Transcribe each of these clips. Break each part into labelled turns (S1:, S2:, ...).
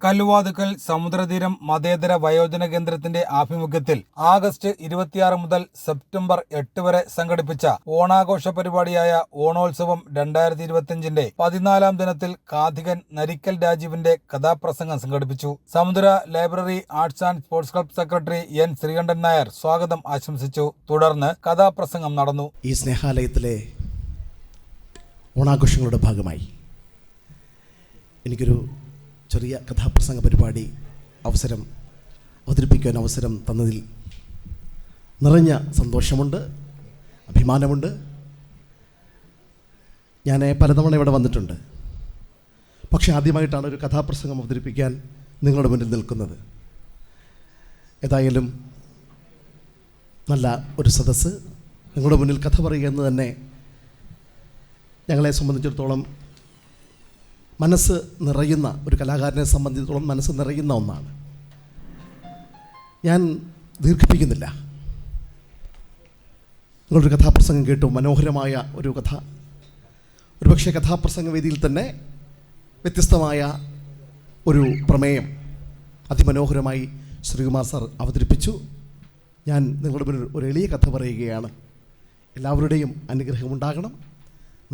S1: കല്ലുവാതുക്കൽ സമുദ്രതീരം മതേതര വയോജന കേന്ദ്രത്തിന്റെ ആഭിമുഖ്യത്തിൽ ആഗസ്റ്റ് 26 മുതൽ സെപ്റ്റംബർ 8 വരെ സംഘടിപ്പിച്ച ഓണാഘോഷ പരിപാടിയായ ഓണോത്സവം 2025ന്റെ 14ാം ദിനത്തിൽ കാഥികൻ നരിക്കൽ രാജീവിന്റെ കഥാപ്രസംഗം സംഘടിപ്പിച്ചു. Samudra library arts and sports club secretary N Sreekantan Nair സ്വാഗതം ആശംസിച്ചു. തുടർന്ന് കഥാപ്രസംഗം നടന്നു.
S2: ഈ സ്നേഹാലയത്തിലെ ഓണാഘോഷങ്ങളുടെ ഭാഗമായി എനിക്കൊരു ചെറിയ കഥാപ്രസംഗ പരിപാടി അവതരിപ്പിക്കാൻ അവസരം തന്നതിൽ നിറഞ്ഞ സന്തോഷമുണ്ട്, അഭിമാനമുണ്ട്. ഞാൻ പലതവണ ഇവിടെ വന്നിട്ടുണ്ട്, പക്ഷേ ആദ്യമായിട്ടാണ് ഒരു കഥാപ്രസംഗം അവതരിപ്പിക്കാൻ നിങ്ങളുടെ മുന്നിൽ നിൽക്കുന്നത്. ഏതായാലും നല്ല ഒരു സദസ്സ്, നിങ്ങളുടെ മുന്നിൽ കഥ പറയുക എന്ന് തന്നെ ഞങ്ങളെ സംബന്ധിച്ചിടത്തോളം മനസ്സ് നിറയുന്ന, ഒരു കലാകാരനെ സംബന്ധിച്ചിടത്തോളം മനസ്സ് നിറയുന്ന ഒന്നാണ്. ഞാൻ ദീർഘിപ്പിക്കുന്നില്ല. നിങ്ങളൊരു കഥാപ്രസംഗം കേട്ടു, മനോഹരമായ ഒരു കഥ. ഒരുപക്ഷെ കഥാപ്രസംഗ വേദിയിൽ തന്നെ വ്യത്യസ്തമായ ഒരു പ്രമേയം അതിമനോഹരമായി ശ്രീകുമാർ സാർ അവതരിപ്പിച്ചു. ഞാൻ നിങ്ങളുടെ മുന്നിൽ ഒരു എളിയ കഥ പറയുകയാണ്. എല്ലാവരുടെയും അനുഗ്രഹമുണ്ടാകണം.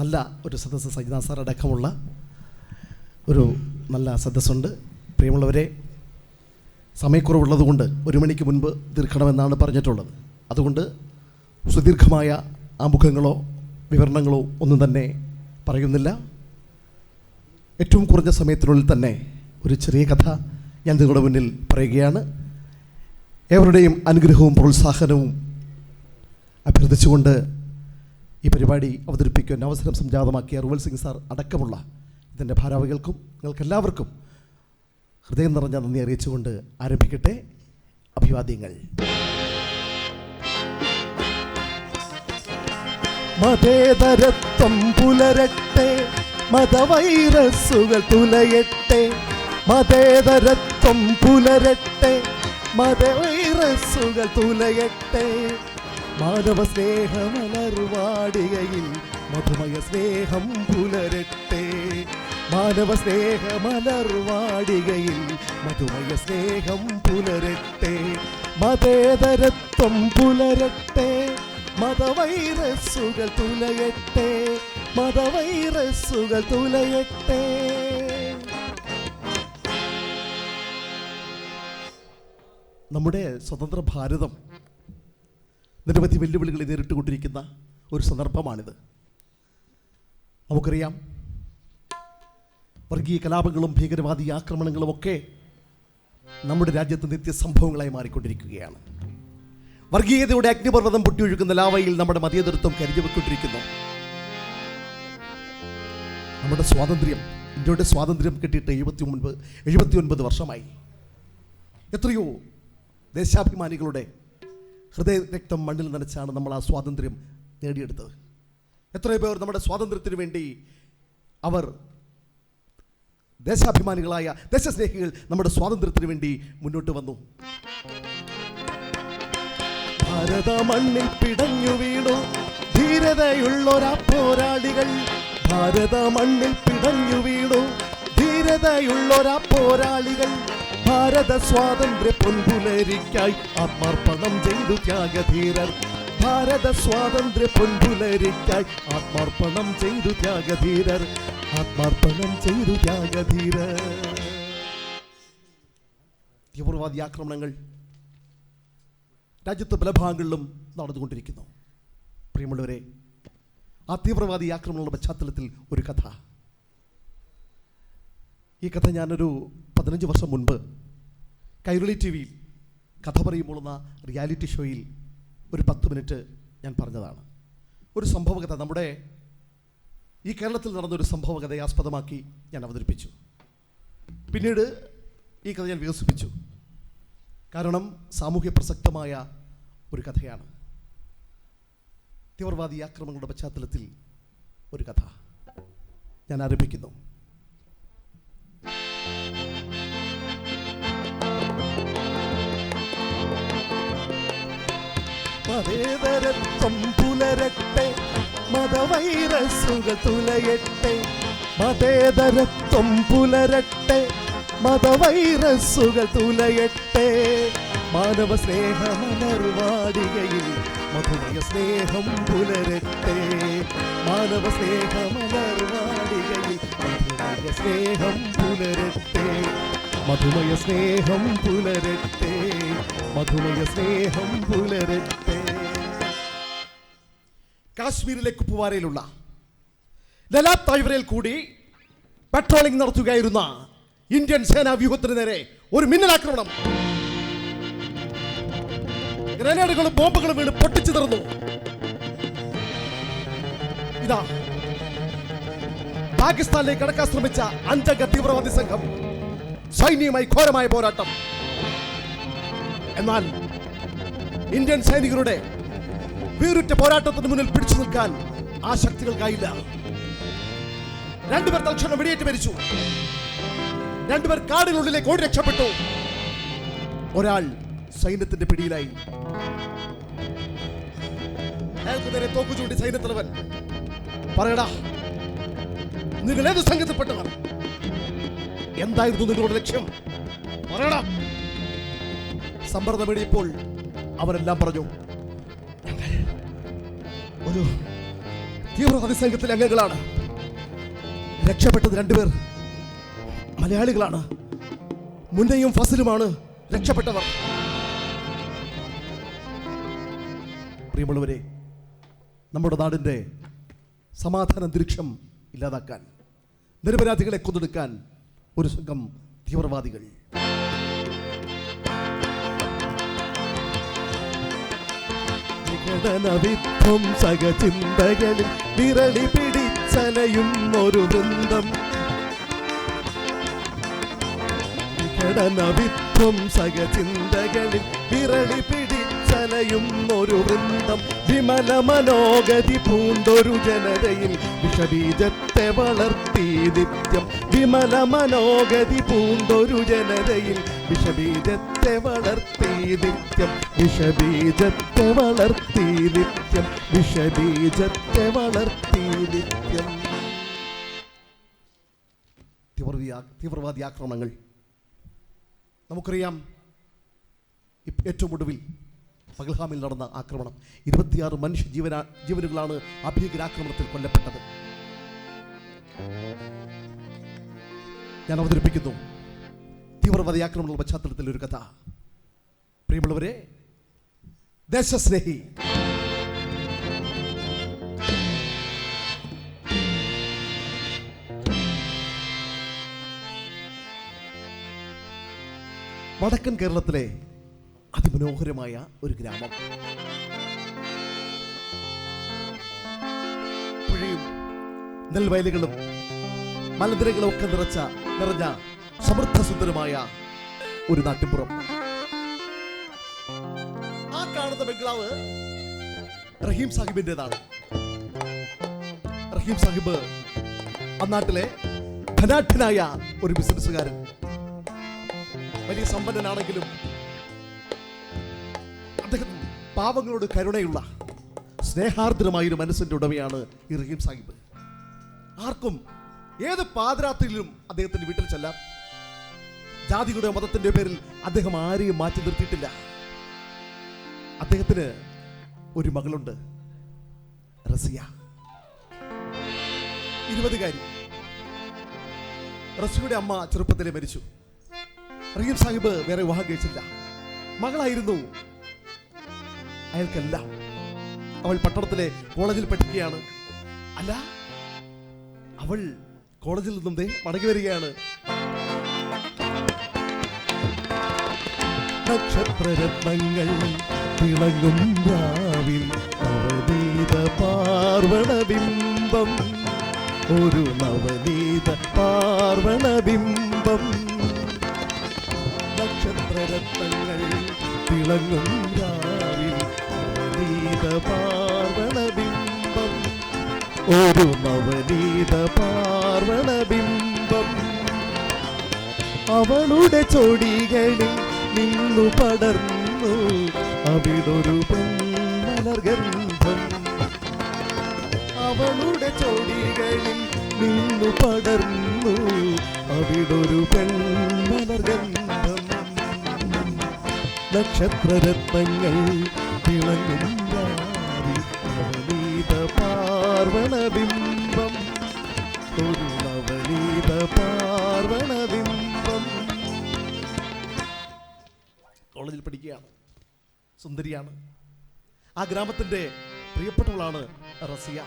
S2: നല്ല ഒരു സദസ്സ്, സജിത സാർ അടക്കമുള്ള ഒരു നല്ല സദസ്സുണ്ട്. പ്രിയമുള്ളവരെ, സമയക്കുറവുള്ളതുകൊണ്ട് 1 മണിക്ക് മുൻപ് തീർക്കണമെന്നാണ് പറഞ്ഞിട്ടുള്ളത്. അതുകൊണ്ട് സുദീർഘമായ ആമുഖങ്ങളോ വിവരണങ്ങളോ ഒന്നും തന്നെ പറയുന്നില്ല. ഏറ്റവും കുറഞ്ഞ സമയത്തിനുള്ളിൽ തന്നെ ഒരു ചെറിയ കഥ ഞാൻ നിങ്ങളുടെ മുന്നിൽ പറയുകയാണ്. ഏവരുടെയും അനുഗ്രഹവും പ്രോത്സാഹനവും അഭ്യർത്ഥിച്ചുകൊണ്ട് ഈ പരിപാടി അവതരിപ്പിക്കാൻ അവസരം സംജാതമാക്കിയ റുവൽ സിംഗ് സാർ അടക്കമുള്ള ഇതിൻ്റെ ഭാരവാഹികൾക്കും നിങ്ങൾക്കെല്ലാവർക്കും ഹൃദയം നിറഞ്ഞ നന്ദി അറിയിച്ചുകൊണ്ട് ആരംഭിക്കട്ടെ. അഭിവാദ്യങ്ങൾ. മതേതരത്വം പുലരട്ടെ, മതവൈറസുകൾ തുലയട്ടെ. മതേതരത്വം പുലരട്ടെ, മതവൈറസുകൾ തുലയട്ടെ. മാനവ സ്നേഹമലർവാടികയിൽ മധുമയ സ്നേഹം പുലരട്ടെ. മാനവ സ്നേഹമലർവാടികയിൽ മധുമയ സ്നേഹം പുലരട്ടെ. മതേതരത്വം പുലരട്ടെ, മതവൈറസുകൾ തുലയട്ടെ. മതവൈറസുകൾ തുലയട്ടെ. നമ്മുടെ സ്വതന്ത്ര ഭാരതം നിരവധി വെല്ലുവിളികളെ നേരിട്ടുകൊണ്ടിരിക്കുന്ന ഒരു സന്ദർഭമാണിത്. നമുക്കറിയാം, വർഗീയ കലാപങ്ങളും ഭീകരവാദി ആക്രമണങ്ങളും ഒക്കെ നമ്മുടെ രാജ്യത്ത് നിത്യസംഭവങ്ങളായി മാറിക്കൊണ്ടിരിക്കുകയാണ്. വർഗീയതയുടെ അഗ്നിപർവ്വതം പൊട്ടിയൊഴുക്കുന്ന ലാവയിൽ നമ്മുടെ മതേതരത്വം കരിഞ്ഞുവെക്കൊണ്ടിരിക്കുന്നു. നമ്മുടെ സ്വാതന്ത്ര്യം, ഇന്ത്യയുടെ സ്വാതന്ത്ര്യം കിട്ടിയിട്ട് 79 വർഷമായി. എത്രയോ ദേശാഭിമാനികളുടെ ഹൃദയരക്തം മണ്ണിൽ നനച്ചാണ് നമ്മൾ ആ സ്വാതന്ത്ര്യം നേടിയെടുത്തത്. എത്രയോ പേർ നമ്മുടെ സ്വാതന്ത്ര്യത്തിന് വേണ്ടി അവർ ദേശാഭിമാനികളായ ദേശസ്നേഹികൾ നമ്മുടെ സ്വാതന്ത്ര്യത്തിന് വേണ്ടി മുന്നോട്ട് വന്നു. ഭാരത മണ്ണിൽ പിടഞ്ഞു വീണു ധീരതയുള്ളൊരാ പോരാളികൾ. ഭാരത മണ്ണിൽ പിടഞ്ഞു വീണു ധീരതയുള്ളൊരാ പോരാളികൾ. ഭാരത സ്വാതന്ത്ര്യ പൊൻപുലരിക്കായി ആത്മാർപ്പണം ചെയ്തു ത്യാഗധീരർ. ഭാരത സ്വാതന്ത്ര്യ പൊൻപുലരിക്കായി ആത്മാർപ്പണം ചെയ്തു ത്യാഗധീരർ. ആത്മാർപ്പണം ചെയ്തു ത്യാഗധീരർ. തീവ്രവാദി ആക്രമണങ്ങൾ രാജ്യത്ത് പല ഭാഗങ്ങളിലും നടന്നുകൊണ്ടിരിക്കുന്നു. പ്രിയമുള്ളവരെ, ആ തീവ്രവാദി ആക്രമണങ്ങളുടെ പശ്ചാത്തലത്തിൽ ഒരു കഥ. ഈ കഥ ഞാനൊരു 15 വർഷം മുൻപ് കൈരളി TV യിൽ കഥ പറയുമ്പോൾ എന്ന റിയാലിറ്റി ഷോയിൽ ഒരു 10 മിനിറ്റ് ഞാൻ പറഞ്ഞതാണ്. ഒരു സംഭവകഥ, നമ്മുടെ ഈ കേരളത്തിൽ നടന്നൊരു സംഭവകഥയെ ആസ്പദമാക്കി ഞാൻ അവതരിപ്പിച്ചു. പിന്നീട് ഈ കഥ ഞാൻ വികസിപ്പിച്ചു. കാരണം സാമൂഹ്യ പ്രസക്തമായ ഒരു കഥയാണ്. തീവ്രവാദി ആക്രമണങ്ങളുടെ പശ്ചാത്തലത്തിൽ ഒരു കഥ ഞാൻ ആരംഭിക്കുന്നു. മതേതരത്വം പുലരട്ടെ, മതവൈറസുകൾ തുലയട്ടെ. മതേതരത്വം പുലരട്ടെ, മതവൈറസുകൾ തുലയട്ടെ. മാനവ സ്നേഹമലർവാടികയിൽ മധുമയ സ്നേഹം പുലരട്ടെ. മാനവ സ്നേഹമലർവാടികയിൽ മധുമയ സ്നേഹം പുലരട്ടെ. മധുമയ സ്നേഹം പുലരട്ടെ. മധുമയ സ്നേഹം പുലരട്ടെ. കാശ്മീരിലെ കുപ്വാരയിലുള്ള ലലാത് താഴ്വരയിൽ കൂടി പെട്രോളിംഗ് നടത്തുകയായിരുന്ന ഇന്ത്യൻ സേനാ വ്യൂഹത്തിന് നേരെ ഒരു മിന്നലാക്രമണം. ഗ്രനേഡുകളും ബോംബുകളും വീണ് പൊട്ടിച്ചു തീർന്നു. ഇതാ പാകിസ്ഥാനിലേക്ക് കടക്കാൻ ശ്രമിച്ച 5 അംഗ തീവ്രവാദി സംഘം സൈന്യവുമായി ഘോരമായ പോരാട്ടം. എന്നാൽ ഇന്ത്യൻ സൈനികരുടെ വീറുറ്റ പോരാട്ടത്തിന് മുന്നിൽ പിടിച്ചു നിൽക്കാൻ ആ ശക്തികൾക്കായില്ല. 2 പേർ തൽക്ഷണം വെടിയേറ്റ് മരിച്ചു. 2 പേർ കാടിനുള്ളിലേക്ക് ഓടി രക്ഷപ്പെട്ടു. ഒരാൾ സൈന്യത്തിന്റെ പിടിയിലായി. അയാൾക്ക് നേരെ തോക്കു ചൂണ്ടി സൈന്യത്തലവൻ, പറയടാ, നിങ്ങൾ ഏത് സംഘത്തിൽപ്പെട്ടവർ? എന്തായിരുന്നു നിങ്ങളുടെ ലക്ഷ്യം? പറയടാ. സമ്മർദ്ദം വേടിയപ്പോൾ അവരെല്ലാം പറഞ്ഞു, ഞങ്ങൾ ഒരു തീവ്രവാദി സംഘത്തിലെ അംഗങ്ങളാണ്. രക്ഷപ്പെട്ടത് 2 പേർ മലയാളികളാണ്. മുന്നയും ഫസലുമാണ് രക്ഷപ്പെട്ടവർ. പ്രിയമുള്ളവരെ, നമ്മുടെ നാടിൻ്റെ സമാധാന അന്തരീക്ഷം ഇല്ലാതാക്കാൻ, നിരപരാധികളെ കൊന്നെടുക്കാൻ ഒരു സംഘം തീവ്രവാദികൾ സകചിന്തകളിൽ വിരളി പിടിച്ചലയും ഒരു വൃന്ദം. സകചിന്തകളിൽ വിരളി പിടിച്ചലയും ഒരു വൃന്ദം. വിമല മനോഗതി പൂണ്ടൊരു ജനതയിൽ വിഷബീജത്തെ വളർത്തി നിത്യം. വിമല മനോഗതി പൂണ്ടൊരു ജനതയിൽ വിഷബീജത്തെ വളർത്തി നിത്യം. വിഷബീജത്തെ വളർത്തി നിത്യം. വിഷബീജത്തെ വളർത്തി നിത്യം. തീവ്രവാദി ആക്രമണങ്ങൾ നമുക്കറിയാം. ഏറ്റവും ഒടുവിൽ പഹൽഗാമിൽ നടന്ന ആക്രമണം, 26 മനുഷ്യ ജീവനുകളാണ് ആ ഭീകരാക്രമണത്തിൽ കൊല്ലപ്പെട്ടത്. ഞാൻ അവതരിപ്പിക്കുന്നു തീവ്രവാദി ആക്രമണങ്ങളുടെ പശ്ചാത്തലത്തിൽ ഒരു കഥ. പ്രിയമുള്ളവരെ, ദേശസ്നേഹി വടക്കൻ കേരളത്തിലെ അതിമനോഹരമായ ഒരു ഗ്രാമം. പുഴയും നെൽവയലുകളും മലനിരകളും ഒക്കെ നിറഞ്ഞ സമൃദ്ധസുന്ദരമായ ഒരു നാട്ടിൻപുറം. ആ കാണുന്ന ബംഗ്ലാവ് റഹീം സാഹിബിൻ്റെതാണ്. റഹീം സാഹിബ് ആ നാട്ടിലെ ധനാഢ്യനായ ഒരു ബിസിനസ്സുകാരൻ. വലിയ സമ്പന്നനാണെങ്കിലും അദ്ദേഹം പാവങ്ങളോട് കരുണയുള്ള സ്നേഹാർദ്രമായൊരു മനസ്സിന്റെ ഉടമയാണ് ഈ റഹീം സാഹിബ്. ആർക്കും ഏത് പാതിരാത്രിയിലും അദ്ദേഹത്തിന്റെ വീട്ടിൽ ചെല്ലാം. ജാതിയുടെ മതത്തിന്റെ പേരിൽ അദ്ദേഹം ആരെയും മാറ്റി നിർത്തിയിട്ടില്ല. അദ്ദേഹത്തിന് ഒരു മകളുണ്ട്, റസിയ, 20കാരി. റസിയയുടെ അമ്മ ചെറുപ്പത്തിലെ മരിച്ചു. റഹീം സാഹിബ് വേറെ വിവാഹം കഴിച്ചില്ല. മകളായിരുന്നു അയാൾക്കെല്ലാം. അവൾ പട്ടണത്തിലെ കോളേജിൽ പഠിക്കുകയാണ്. അല്ല, അവൾ കോളേജിൽ നിന്നും മടങ്ങി വരികയാണ്. നക്ഷത്രരത്നങ്ങൾ തിളങ്ങും രാവിൽ നവനീത പാർവണബിംബം. ഒരു നവനീത പാർവണബിംബം. നക്ഷത്രരത്നങ്ങൾ തിളങ്ങും രാവിൽ നവനീത പാർവണബിംബം. ഒരു നവനീത പാർവണബിംബം. അവളുടെ ചൊടികളിൽ നിന്നു പടർന്നു അവിടൊരു പെൺമലർഗന്ധം. അവളുടെ ചൊടികളിൽ നിന്നു പടർന്നു അവിടൊരു പെൺമലർഗന്ധം. നക്ഷത്രരത്നങ്ങൾ തിളങ്ങും രാവിൽ നവനീത പാർവണബിംബം, ഒരു നവനീത പാർവണബിംബം. കോളേജിൽ പഠിക്കുകയാണ്, സുന്ദരിയാണ്. ആ ഗ്രാമത്തിൻ്റെ പ്രിയപ്പെട്ടവളാണ് റസിയ.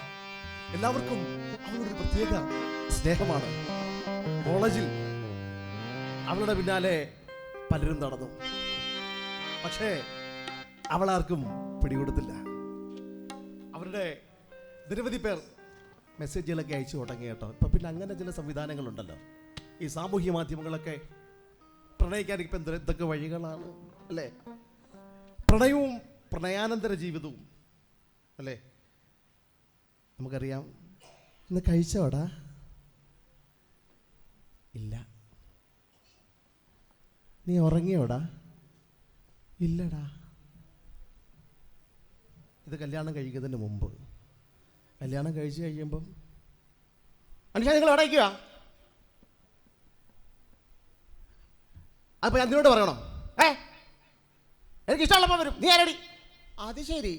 S2: എല്ലാവർക്കും അവളൊരു പ്രത്യേക സ്നേഹമാണ്. കോളേജിൽ അവളുടെ പിന്നാലെ പലരും നടന്നു, പക്ഷേ അവളാർക്കും പിടികൊടുത്തില്ല. അവരുടെ നിരവധി പേർ മെസ്സേജുകളൊക്കെ അയച്ചു തുടങ്ങി കേട്ടോ. ഇപ്പം പിന്നെ അങ്ങനെ ചില സംവിധാനങ്ങളുണ്ടല്ലോ, ഈ സാമൂഹ്യ മാധ്യമങ്ങളൊക്കെ. പ്രണയിക്കാൻ ഇപ്പം എന്തൊക്കെ വഴികളാണ് അല്ലേ? പ്രണയവും പ്രണയാനന്തര ജീവിതവും അല്ലേ? നമുക്കറിയാം. ഇന്ന് കഴിച്ചോടാ? ഇല്ല. നീ ഉറങ്ങിയോടാ? ഇല്ലടാ. ഇത് കല്യാണം കഴിക്കുന്നതിന് മുമ്പ്. കല്യാണം കഴിച്ച് കഴിയുമ്പം മനുഷ്യ നിങ്ങൾ അടയ്ക്കുക. അപ്പം അതിനോട് പറയണോ? എനിക്ക് ഇഷ്ടമുള്ളപ്പോൾ വരും, നീ ആരടി? അത് ശരി,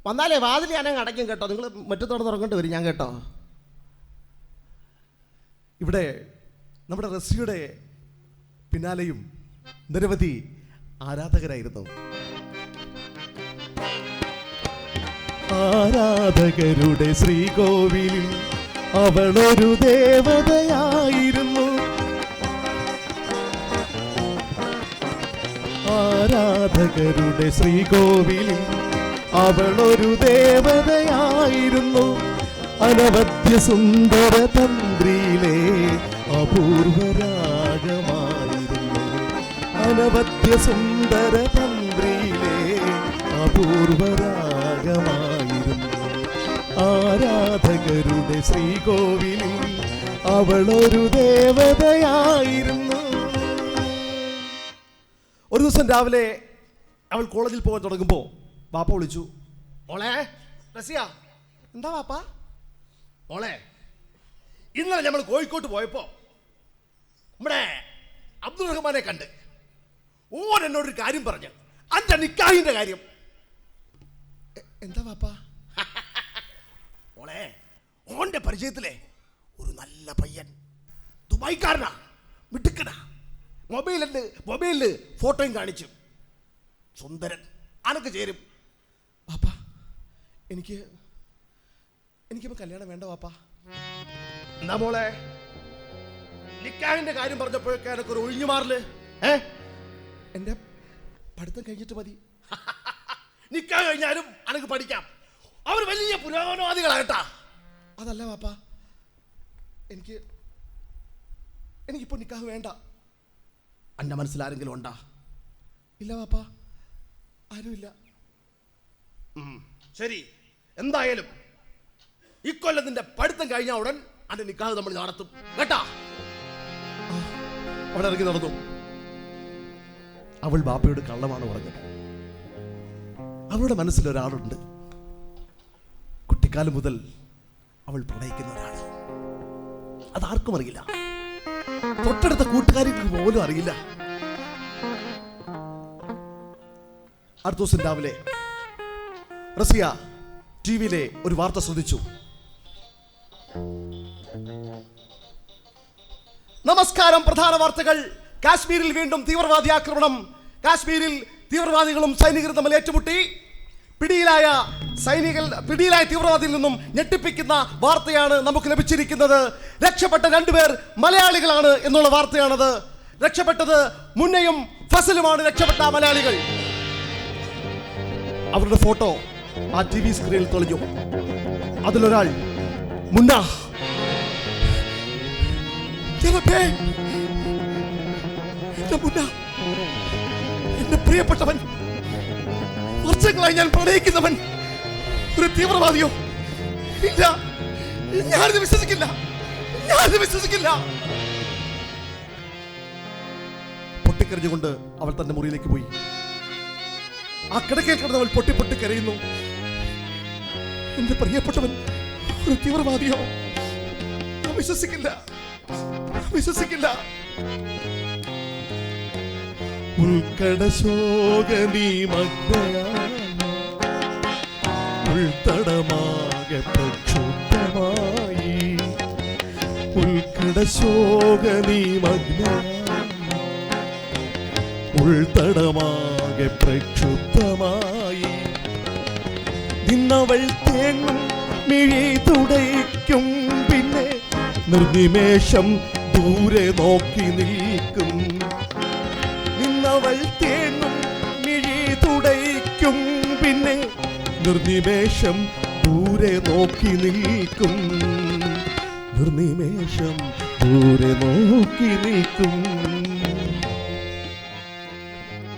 S2: വന്നാലേ വാതിൽ ഞാനങ്ങ് അടയ്ക്കും കേട്ടോ, നിങ്ങൾ മുറ്റത്തോടെ തുറക്കേണ്ടി വരും ഞാൻ കേട്ടോ. ഇവിടെ നമ്മുടെ റസിയുടെ പിന്നാലെയും നിരവധി ആരാധകരായിരുന്നു. ആരാധകരുടെ ശ്രീകോവിലിൽ അവളൊരു ദേവതയായിരുന്നു. ആരാധകരുടെ ശ്രീകോവിലിൽ അവളൊരു ദേവതയായിരുന്നു. അനവധ്യ സുന്ദര തന്ത്രിയിലെ അപൂർവരാഗമായിരുന്നു. അനവധ്യ സുന്ദര തന്ത്രിയിലെ അപൂർവരാഗമായിരുന്നു. ആരാധകരുടെ ശ്രീകോവിലിൽ അവളൊരു ദേവതയായിരുന്നു. ഒരു ദിവസം രാവിലെ അവൾ കോളേജിൽ പോകാൻ തുടങ്ങുമ്പോൾ വാപ്പ വിളിച്ചു. മോളെ റസിയ. എന്താ വാപ്പ? മോളെ, ഇന്നലെ നമ്മൾ കോഴിക്കോട്ട് പോയപ്പോൾ നമ്മുടെ അബ്ദുൾ റഹ്മാനെ കണ്ട്. ഓൻ എന്നോടൊരു കാര്യം പറഞ്ഞു, അന്റെ നിക്കാഹിന്റെ കാര്യം. എന്താ വാപ്പ? മോളെ, ഓന്റെ പരിചയത്തിലെ ഒരു നല്ല പയ്യൻ, ദുബായ്ക്കാരനാ, മിടുക്കനാ. മൊബൈലില് ഫോട്ടോയും കാണിച്ചു. സുന്ദരൻ, അനക്ക് ചേരും. വാപ്പ, എനിക്കിപ്പോ കല്യാണം വേണ്ട വാപ്പ. എന്താ മോളെ, നിക്കാഹിന്റെ കാര്യം പറഞ്ഞപ്പോഴൊക്കെ എനക്ക് ഒരു ഒഴിഞ്ഞു മാറല്. എന്റെ പഠിത്തം കഴിഞ്ഞിട്ട് മതി. നിക്കാഹ് കഴിഞ്ഞാലും അനക്ക് പഠിക്കാം. അവർ വലിയ പുരോഗമനവാദികളാകട്ടാ. അതല്ല വാപ്പ, എനിക്കിപ്പോ നിക്കാഹ് വേണ്ട. അന്റെ മനസ്സിലാരെങ്കിലും ഉണ്ടാ? ഇല്ല വാപ്പ, ആരുമില്ല. ശരി, എന്തായാലും ഇക്കൊല്ലത്തിന്റെ പഠിത്തം കഴിഞ്ഞ ഉടൻ അന്റെ നിക്കാഹ് നമ്മൾ നടത്തും കേട്ടാ. അവിടെ ഇറങ്ങി നടന്നു. അവൾ ബാപ്പയോട് കള്ളമാണ് പറഞ്ഞത്. അവളുടെ മനസ്സിൽ ഒരാളുണ്ട്. കുട്ടിക്കാലം മുതൽ അവൾ പ്രണയിക്കുന്ന ഒരാൾ. അതാർക്കും അറിയില്ല, തൊട്ടടുത്ത കൂട്ടുകാരിക്ക് പോലും അറിയില്ല. അടുത്ത ദിവസം രാവിലെ റസിയ ടിവിയിലെ ഒരു വാർത്ത ശ്രദ്ധിച്ചു. നമസ്കാരം, പ്രധാന വാർത്തകൾ. കാശ്മീരിൽ വീണ്ടും തീവ്രവാദി ആക്രമണം. കാശ്മീരിൽ തീവ്രവാദികളും സൈനികരും തമ്മിൽ ഏറ്റുമുട്ടി. പിടിയിലായ തീവ്രവാദിയിൽ നിന്നും ഞെട്ടിപ്പിക്കുന്ന വാർത്തയാണ് നമുക്ക് ലഭിച്ചിരിക്കുന്നത്. രക്ഷപ്പെട്ട 2 പേർ മലയാളികളാണ് എന്നുള്ള വാർത്തയാണത്. രക്ഷപ്പെട്ടത് മുന്നയും ഫസലുമാണ് രക്ഷപ്പെട്ട മലയാളികൾ. അവരുടെ ഫോട്ടോ ആ TV സ്ക്രീനിൽ തെളിഞ്ഞു. അതിലൊരാൾ മുന്ന. എന്റെ പ്രിയപ്പെട്ടവൻ, വർഷങ്ങളായി ഞാൻ പ്രണയിക്കുന്നവൻ ഒരു തീവ്രവാദിയോ? ഇല്ല, ഞാനിത് വിശ്വസിക്കില്ല. പൊട്ടിക്കരഞ്ഞുകൊണ്ട് അവൾ തന്റെ മുറിയിലേക്ക് പോയി. ആ കിടക്കയിൽ കിടന്ന് അവൾ പൊട്ടി കരയുന്നു. എന്റെ പ്രിയപ്പെട്ടവൻ ഒരു തീവ്രവാദിയോ? വിശ്വസിക്കില്ല. ഉൾക്കടശോകനീമഗ്നയായി ഉൾത്തടമാകെ പ്രക്ഷുബ്ധമായി ഉൾക്കടശോകനീമഗ്നയായി ഉൾത്തടമാകെ പ്രക്ഷുബ്ധമായി നിന്നവൾ തേങ്ങും മിഴി തുടയ്ക്കും പിന്നെ നിർനിമേഷം ദൂരെ നോക്കി നിൽക്കും നിന്നവൾ തേങ്ങും മിഴി തുടയ്ക്കും പിന്നെ നിർനിമേഷം ദൂരെ നോക്കി നിൽക്കും നിർനിമേഷം ദൂരെ നോക്കി നിൽക്കും.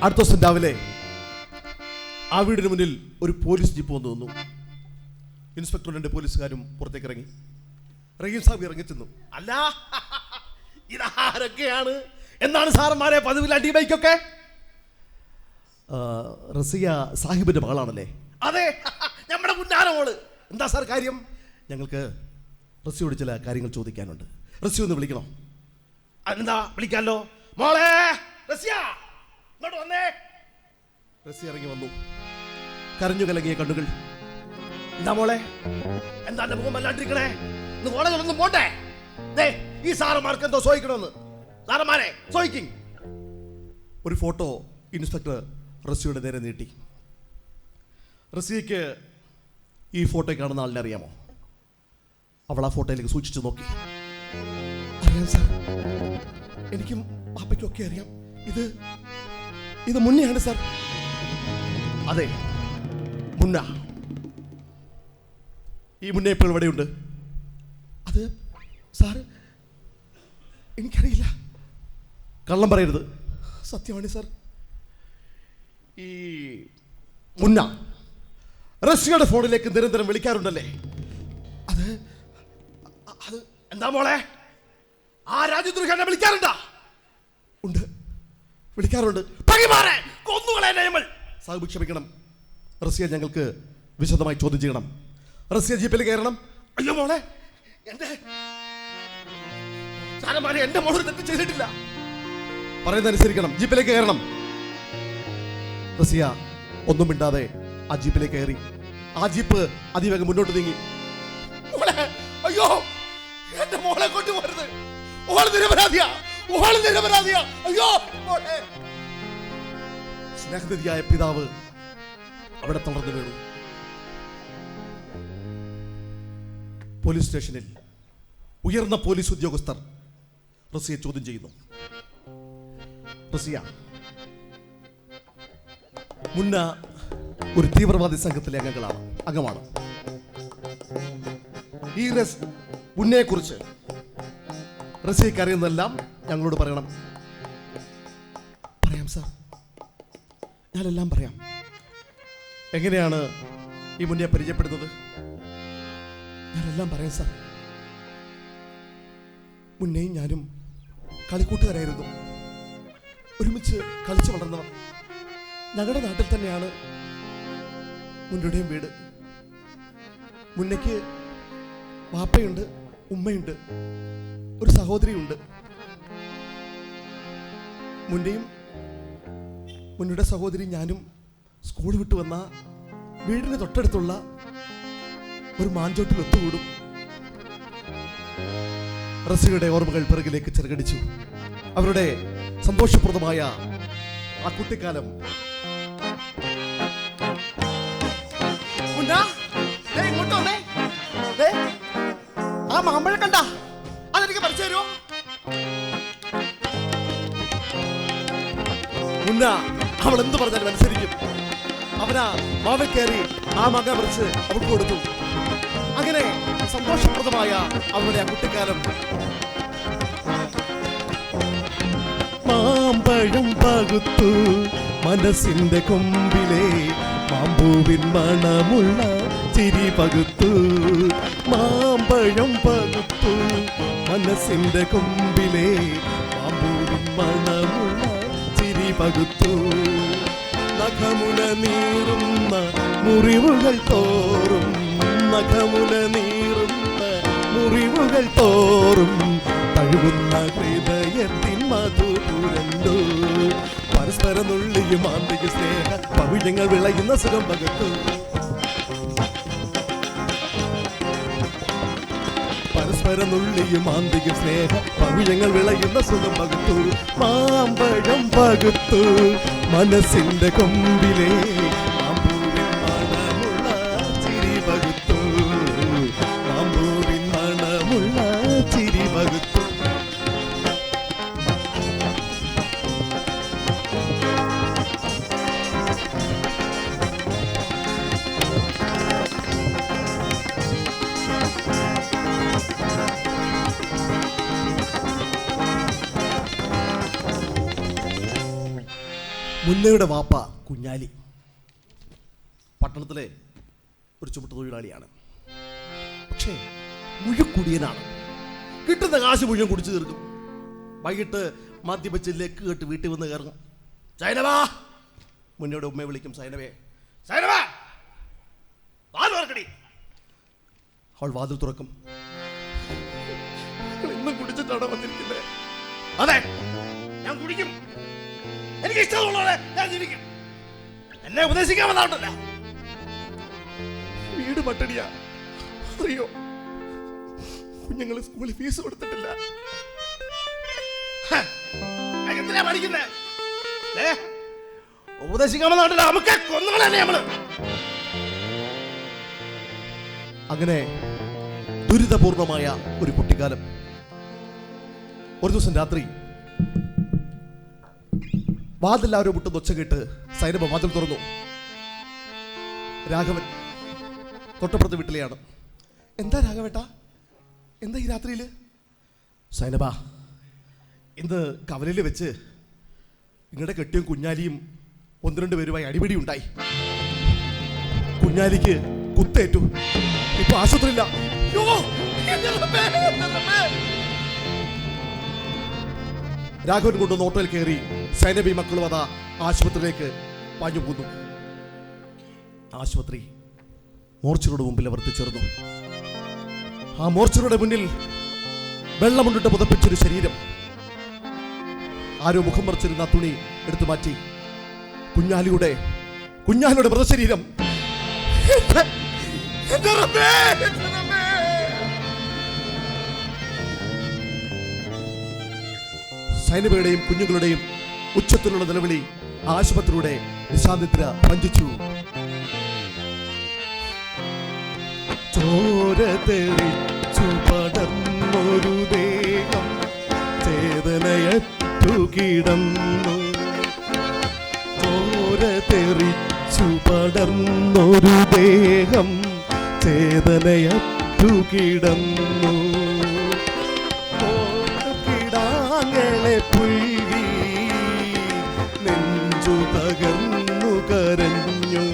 S2: അടുത്ത ദിവസം രാവിലെ ആ വീടിന് മുന്നിൽ ഒരു പോലീസ് ജീപ്പ് വന്നു നിന്നു. ഇൻസ്പെക്ടറും 2 പോലീസുകാരും പുറത്തേക്ക് ഇറങ്ങി. റഹീം സാഹിബ് ഇറങ്ങി ചെന്നു. അല്ല, ഇതാരൊക്കെയാണ്? എന്താണ് സാറന്മാരെ പതിവിൽ അടി ബൈക്കൊക്കെ? റസിയ സാഹിബിന്റെ മകളാണല്ലേ? അതെ, നമ്മുടെ മുന്നാരമോള്. എന്താ സാർ കാര്യം? ഞങ്ങൾക്ക് റസിയോട് ചില കാര്യങ്ങൾ ചോദിക്കാനുണ്ട്. റസിയ ഒന്ന് വിളിക്കണോ? എന്താ വിളിക്കാമല്ലോ. മോളെ റസിയ, ഇങ്ങോട്ട് വന്നേ. റസിയ ഇറങ്ങി വന്നു. കരഞ്ഞു കലങ്ങിയ കണ്ണുകൾ. എന്താ മോളെ, എന്താ എന്റെ മുഖം വല്ലാണ്ടിരിക്കണേ? ഇന്ന് കോളേജിലൊന്നും പോട്ടെ? ഈ സാറന്മാർക്ക് എന്തോ ചോദിക്കണമെന്ന്. സാറന്മാരെ ചോദിക്കും. ഒരു ഫോട്ടോ ഇൻസ്പെക്ടർ റസിയുടെ നേരെ നീട്ടി. റസിയയ്ക്ക് ഈ ഫോട്ടോ കാണുന്ന ആളിനെ അറിയാമോ? അവൾ ആ ഫോട്ടോയിലേക്ക് സൂക്ഷിച്ചു നോക്കി. അറിയാം സാർ, എനിക്കും പാപ്പയ്ക്കും ഒക്കെ അറിയാം. ഇത് മുന്നയാണ് സാർ. അതെ, മുന്ന. ഈ മുന്ന ഇപ്പോൾ എവിടെയുണ്ട്? അത് സാർ എനിക്കറിയില്ല. കള്ളം പറയരുത്, സത്യമാണ് സാർ. ഈ മുന്ന റസിയയുടെ ഫോണിലേക്ക് നിരന്തരം വിളിക്കാറുണ്ടല്ലേ? അത് എന്താ മോളെ, ആ രാജ്യദ്രോഹികളെ വിളിക്കാറുണ്ടാ? ഉണ്ട്, വിളിക്കാറുണ്ട്. സാഹിബ് ക്ഷമിക്കണം, റസിയ ഞങ്ങൾക്ക് വിശദമായി ചോദ്യം ചെയ്യണം. റസിയ ജീപ്പിൽ കയറണം. അയ്യോ മോളെ, എന്റെ മോള് തെറ്റ് ചെയ്തിട്ടില്ല. പറയുന്നതനുസരിക്കണം. ജീപ്പിലേക്ക് കയറണം. റസിയ ഒന്നും മിണ്ടാതെ ആ ജീപ്പിലേക്ക് കയറി. ആ ജീപ്പ് അതിവേഗം മുന്നോട്ട് നീങ്ങി. അയ്യോ, എന്റെ മോളെ കൊണ്ടുപോകരുത്. ഓള് നിരപരാധിയാ. അയ്യോ, സ്നേഹനിധിയായ പിതാവ് അവിടെ തളർന്നു വീണു. പോലീസ് സ്റ്റേഷനിൽ ഉയർന്ന പോലീസ് ഉദ്യോഗസ്ഥർ റസിയെ ചോദ്യം ചെയ്യുന്നു. റസിയ, മുന്ന ഒരു തീവ്രവാദി സംഘത്തിലെ അംഗമാണ്. ഈ മുന്നയെ കുറിച്ച് റസിയക്ക് അറിയുന്നതെല്ലാം ഞങ്ങളോട് പറയണം. പറയാം സാർ, ഞാനെല്ലാം പറയാം. എങ്ങനെയാണ് ഈ മുന്നയെ പരിചയപ്പെടുന്നത്? ഞാനെല്ലാം പറയാം സാർ. മുന്നേയും ഞാനും കളിക്കൂട്ടുകാരായിരുന്നു. ഒരുമിച്ച് കളിച്ചു വളർന്നവർ. ഞങ്ങളുടെ നാട്ടിൽ തന്നെയാണ് മുന്നയുടെയും വീട്. മുന്നയ്ക്ക് വാപ്പയുണ്ട്, ഉമ്മയുണ്ട്, ഒരു സഹോദരിയുണ്ട്. മുന്നയുടെ സഹോദരി ഞാനും സ്കൂൾ വിട്ടു വന്ന വീടിന് തൊട്ടടുത്തുള്ള ഒരു മാഞ്ചോട്ടിൽ ഒത്തുകൂടും. റസിയുടെ ഓർമ്മകൾ പിറകിലേക്ക് ചെറുകടിച്ചു. അവരുടെ സന്തോഷപ്രദമായ ആ കുട്ടിക്കാലം. ആ മാമ്പഴം കണ്ട, അതെനിക്ക് പറിച്ചു തരുമോ? മുന്ന അവൾ എന്ത് പറഞ്ഞാലും അനുസരിക്കും. അവനാ മാവിൽ കയറി ആ മക പറിച്ച് അവൾക്ക് കൊടുത്തു. അങ്ങനെ സന്തോഷപ്രദമായ അവരുടെ ആ കുട്ടിക്കാലം. മാമ്പഴം പകുത്തു മനസ്സിന്റെ കൊമ്പിലെ മാമ്പൂവിൻ മണമുള്ള ചിരി പകുത്തു. മാമ്പഴം പകുത്തു മനസ്സിന്റെ കൊമ്പിലെ മാമ്പൂവിൻ മണമുള്ള ചിരി പകുത്തു. നഖമുന നീറുന്ന മുറിവുകൾ തോറും, നഖമുന നീറുന്ന മുറിവുകൾ തോറും തഴുകുന്ന ഹൃദയത്തിൻ മധുപുരണ്ടു. പരസ്പരം നുള്ളിയും മാന്ത്രിക സ്നേഹ പവിഴങ്ങൾ വിളയുന്ന സുഖം പകർത്തു. പരസ്പരം നുള്ളിയും മാന്ത്രിക സ്നേഹ പവിഴങ്ങൾ വിളയുന്ന സുഖം പകർത്തു. മാമ്പഴം പകുത്തു മനസ്സിന്റെ കൊമ്പിലെ മാമ്പൂവിൻ മണമുള്ള ചിരി പകുത്തു. മാമ്പൂവിൻ മണമുള്ള ചിരി പകുത്തു. മുന്നയുടെ വാപ്പ കുഞ്ഞാലി പട്ടണത്തിലെ ഒരു ചുമട്ട് തൊഴിലാളിയാണ്. പക്ഷേ മുഴുക്കുടിയനാണ്. കിട്ടുന്ന കാശ് മുഴുവൻ കുടിച്ചു തീർക്കും. വൈകിട്ട് മദ്യപിച്ച് ലെക്ക് കെട്ട് വീട്ടിൽ വന്ന് കയറും. സൈനവാ, മുന്നയുടെ ഉമ്മയെ വിളിക്കും. സൈനവേ, സൈനവാ, അവൾ വാതിൽ തുറക്കും. ഇന്നും കുടിച്ചിട്ടാണോ വന്നിരിക്കുന്നത്? അതെ, ഞാൻ കുടിക്കും. എനിക്ക് ഇഷ്ടമുള്ളവരെ ഞാൻ ജീവിക്കും. എന്നെ ഉപദേശിക്കാൻ വന്നാട്ടല്ല. വീട് പട്ടിണിയാ. അറിയോ, കുഞ്ഞുങ്ങള് സ്കൂളിൽ ഫീസ് കൊടുത്തിട്ടില്ല. എന്തിനാ പഠിക്കുന്നേ? ഉപദേശിക്കാൻ വന്നാട്ടല്ല. നമുക്ക് കൊന്നുകളല്ലേ നമ്മള്. അങ്ങനെ ദുരിതപൂർണമായ ഒരു കുട്ടിക്കാലം. ഒരു ദിവസം രാത്രി വാതില്ലാവരും മുട്ടുന്ന ഒച്ച കേട്ട് സൈനബ വാതിൽ തുറന്നു. രാഘവൻ തൊട്ടപ്പുറത്ത് വീട്ടിലെയാണ്. എന്താ രാഘവേട്ടാ, എന്താ ഈ രാത്രിയിൽ? സൈനബ, ഇന്ന് കവലയിൽ വെച്ച് നിങ്ങളുടെ കെട്ടിയും കുഞ്ഞാലിയും 1-2 പേരുമായി അടിപിടി ഉണ്ടായി. കുഞ്ഞാലിക്ക് കുത്തേറ്റു. ഇപ്പൊ ആശുപത്രിയില്ല. രാഘവൻ കൊണ്ടുവന്ന് ഓട്ടോയിൽ കയറി സൈനബി മക്കളും അതാ ആശുപത്രിയിലേക്ക് പാഞ്ഞു പോന്നു. ആശുപത്രി മോർച്ചറിയുടെ മുമ്പിൽ അവർ എത്തിച്ചേർന്നു. ആ മോർച്ചറിയുടെ മുന്നിൽ വെള്ളമുണ്ടിട്ട് പുതപ്പിച്ചൊരു ശരീരം. ആരോ മുഖം മറച്ചിരുന്ന തുണി എടുത്തു മാറ്റി. കുഞ്ഞാലിയുടെ മൃതശരീരം. സൈനബയുടെയും കുഞ്ഞുങ്ങളുടെയും ഉച്ചത്തിലുള്ള നിലവിളി ആശുപത്രിയുടെ നിശാനിദ്ര ഭഞ്ജിച്ചു. ചോര തെളിച്ചു പടർന്നൊരു ദേഹം ചേതനയറ്റു കിടന്നു. ചോര തെറിച്ചു പടർന്നൊരു ദേഹം ചേതനയറ്റു കിടന്നു. കിടാങ്ങളെ പുൽകി നെഞ്ചു തകർന്നു കരഞ്ഞു.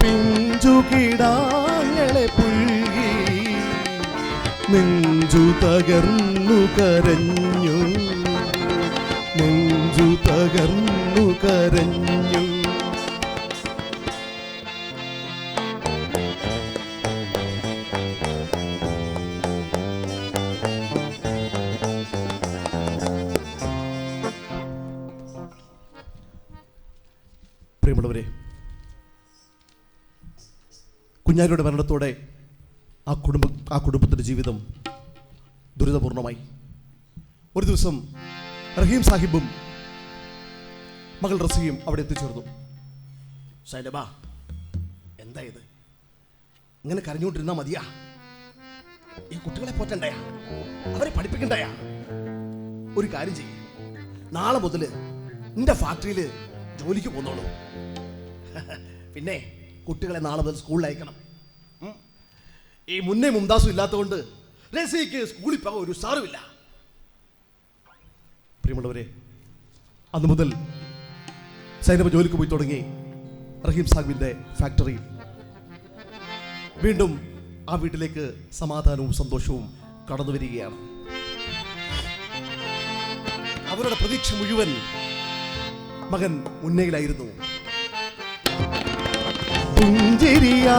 S2: പിഞ്ചു കിടാങ്ങളെ പുൽകി നെഞ്ചു തകർന്നു കരഞ്ഞു. നെഞ്ചു തകർന്നു കരഞ്ഞു. പ്രിയമുള്ളവരെ, കുഞ്ഞാലിയുടെ മരണത്തോടെ ആ കുടുംബത്തിൻ്റെ ജീവിതം ദുരിതപൂർണമായി. ഒരു ദിവസം റഹീം സാഹിബും മകൾ റസിയും അവിടെ എത്തിച്ചേർന്നു. സൈനബ, എന്താ ഇത്? ഇങ്ങനെ കരഞ്ഞുകൊണ്ടിരുന്നാ മതിയാ? ഈ കുട്ടികളെ പോറ്റണ്ടയാ, അവരെ പഠിപ്പിക്കണ്ടയാ? ഒരു കാര്യം ചെയ്യും, നാളെ മുതൽ നിന്റെ ഫാക്ടറിയിൽ ജോലിക്ക് പോന്നോളൂ. പിന്നെ കുട്ടികളെ നാളെ മുതൽ സ്കൂളിൽ അയക്കണം. ഈ മുന്നേ മുംതാസും ഇല്ലാത്തതുകൊണ്ട് റസിക്ക് സ്കൂളിൽ പോകാൻ ഒരു സാറുമില്ല. പ്രിയമുള്ളവരെ, അന്ന് മുതൽ സൈനബ ജോലിക്ക് പോയി തുടങ്ങി. റഹീം സാഹിബിന്റെ ഫാക്ടറിയിൽ വീണ്ടും ആ വീട്ടിലേക്ക് സമാധാനവും സന്തോഷവും കടന്നു വരികയാണ്. അവരുടെ പ്രതീക്ഷ മുഴുവൻ മകൻ മുന്നയിലായിരുന്നു. പുഞ്ചിരിയാ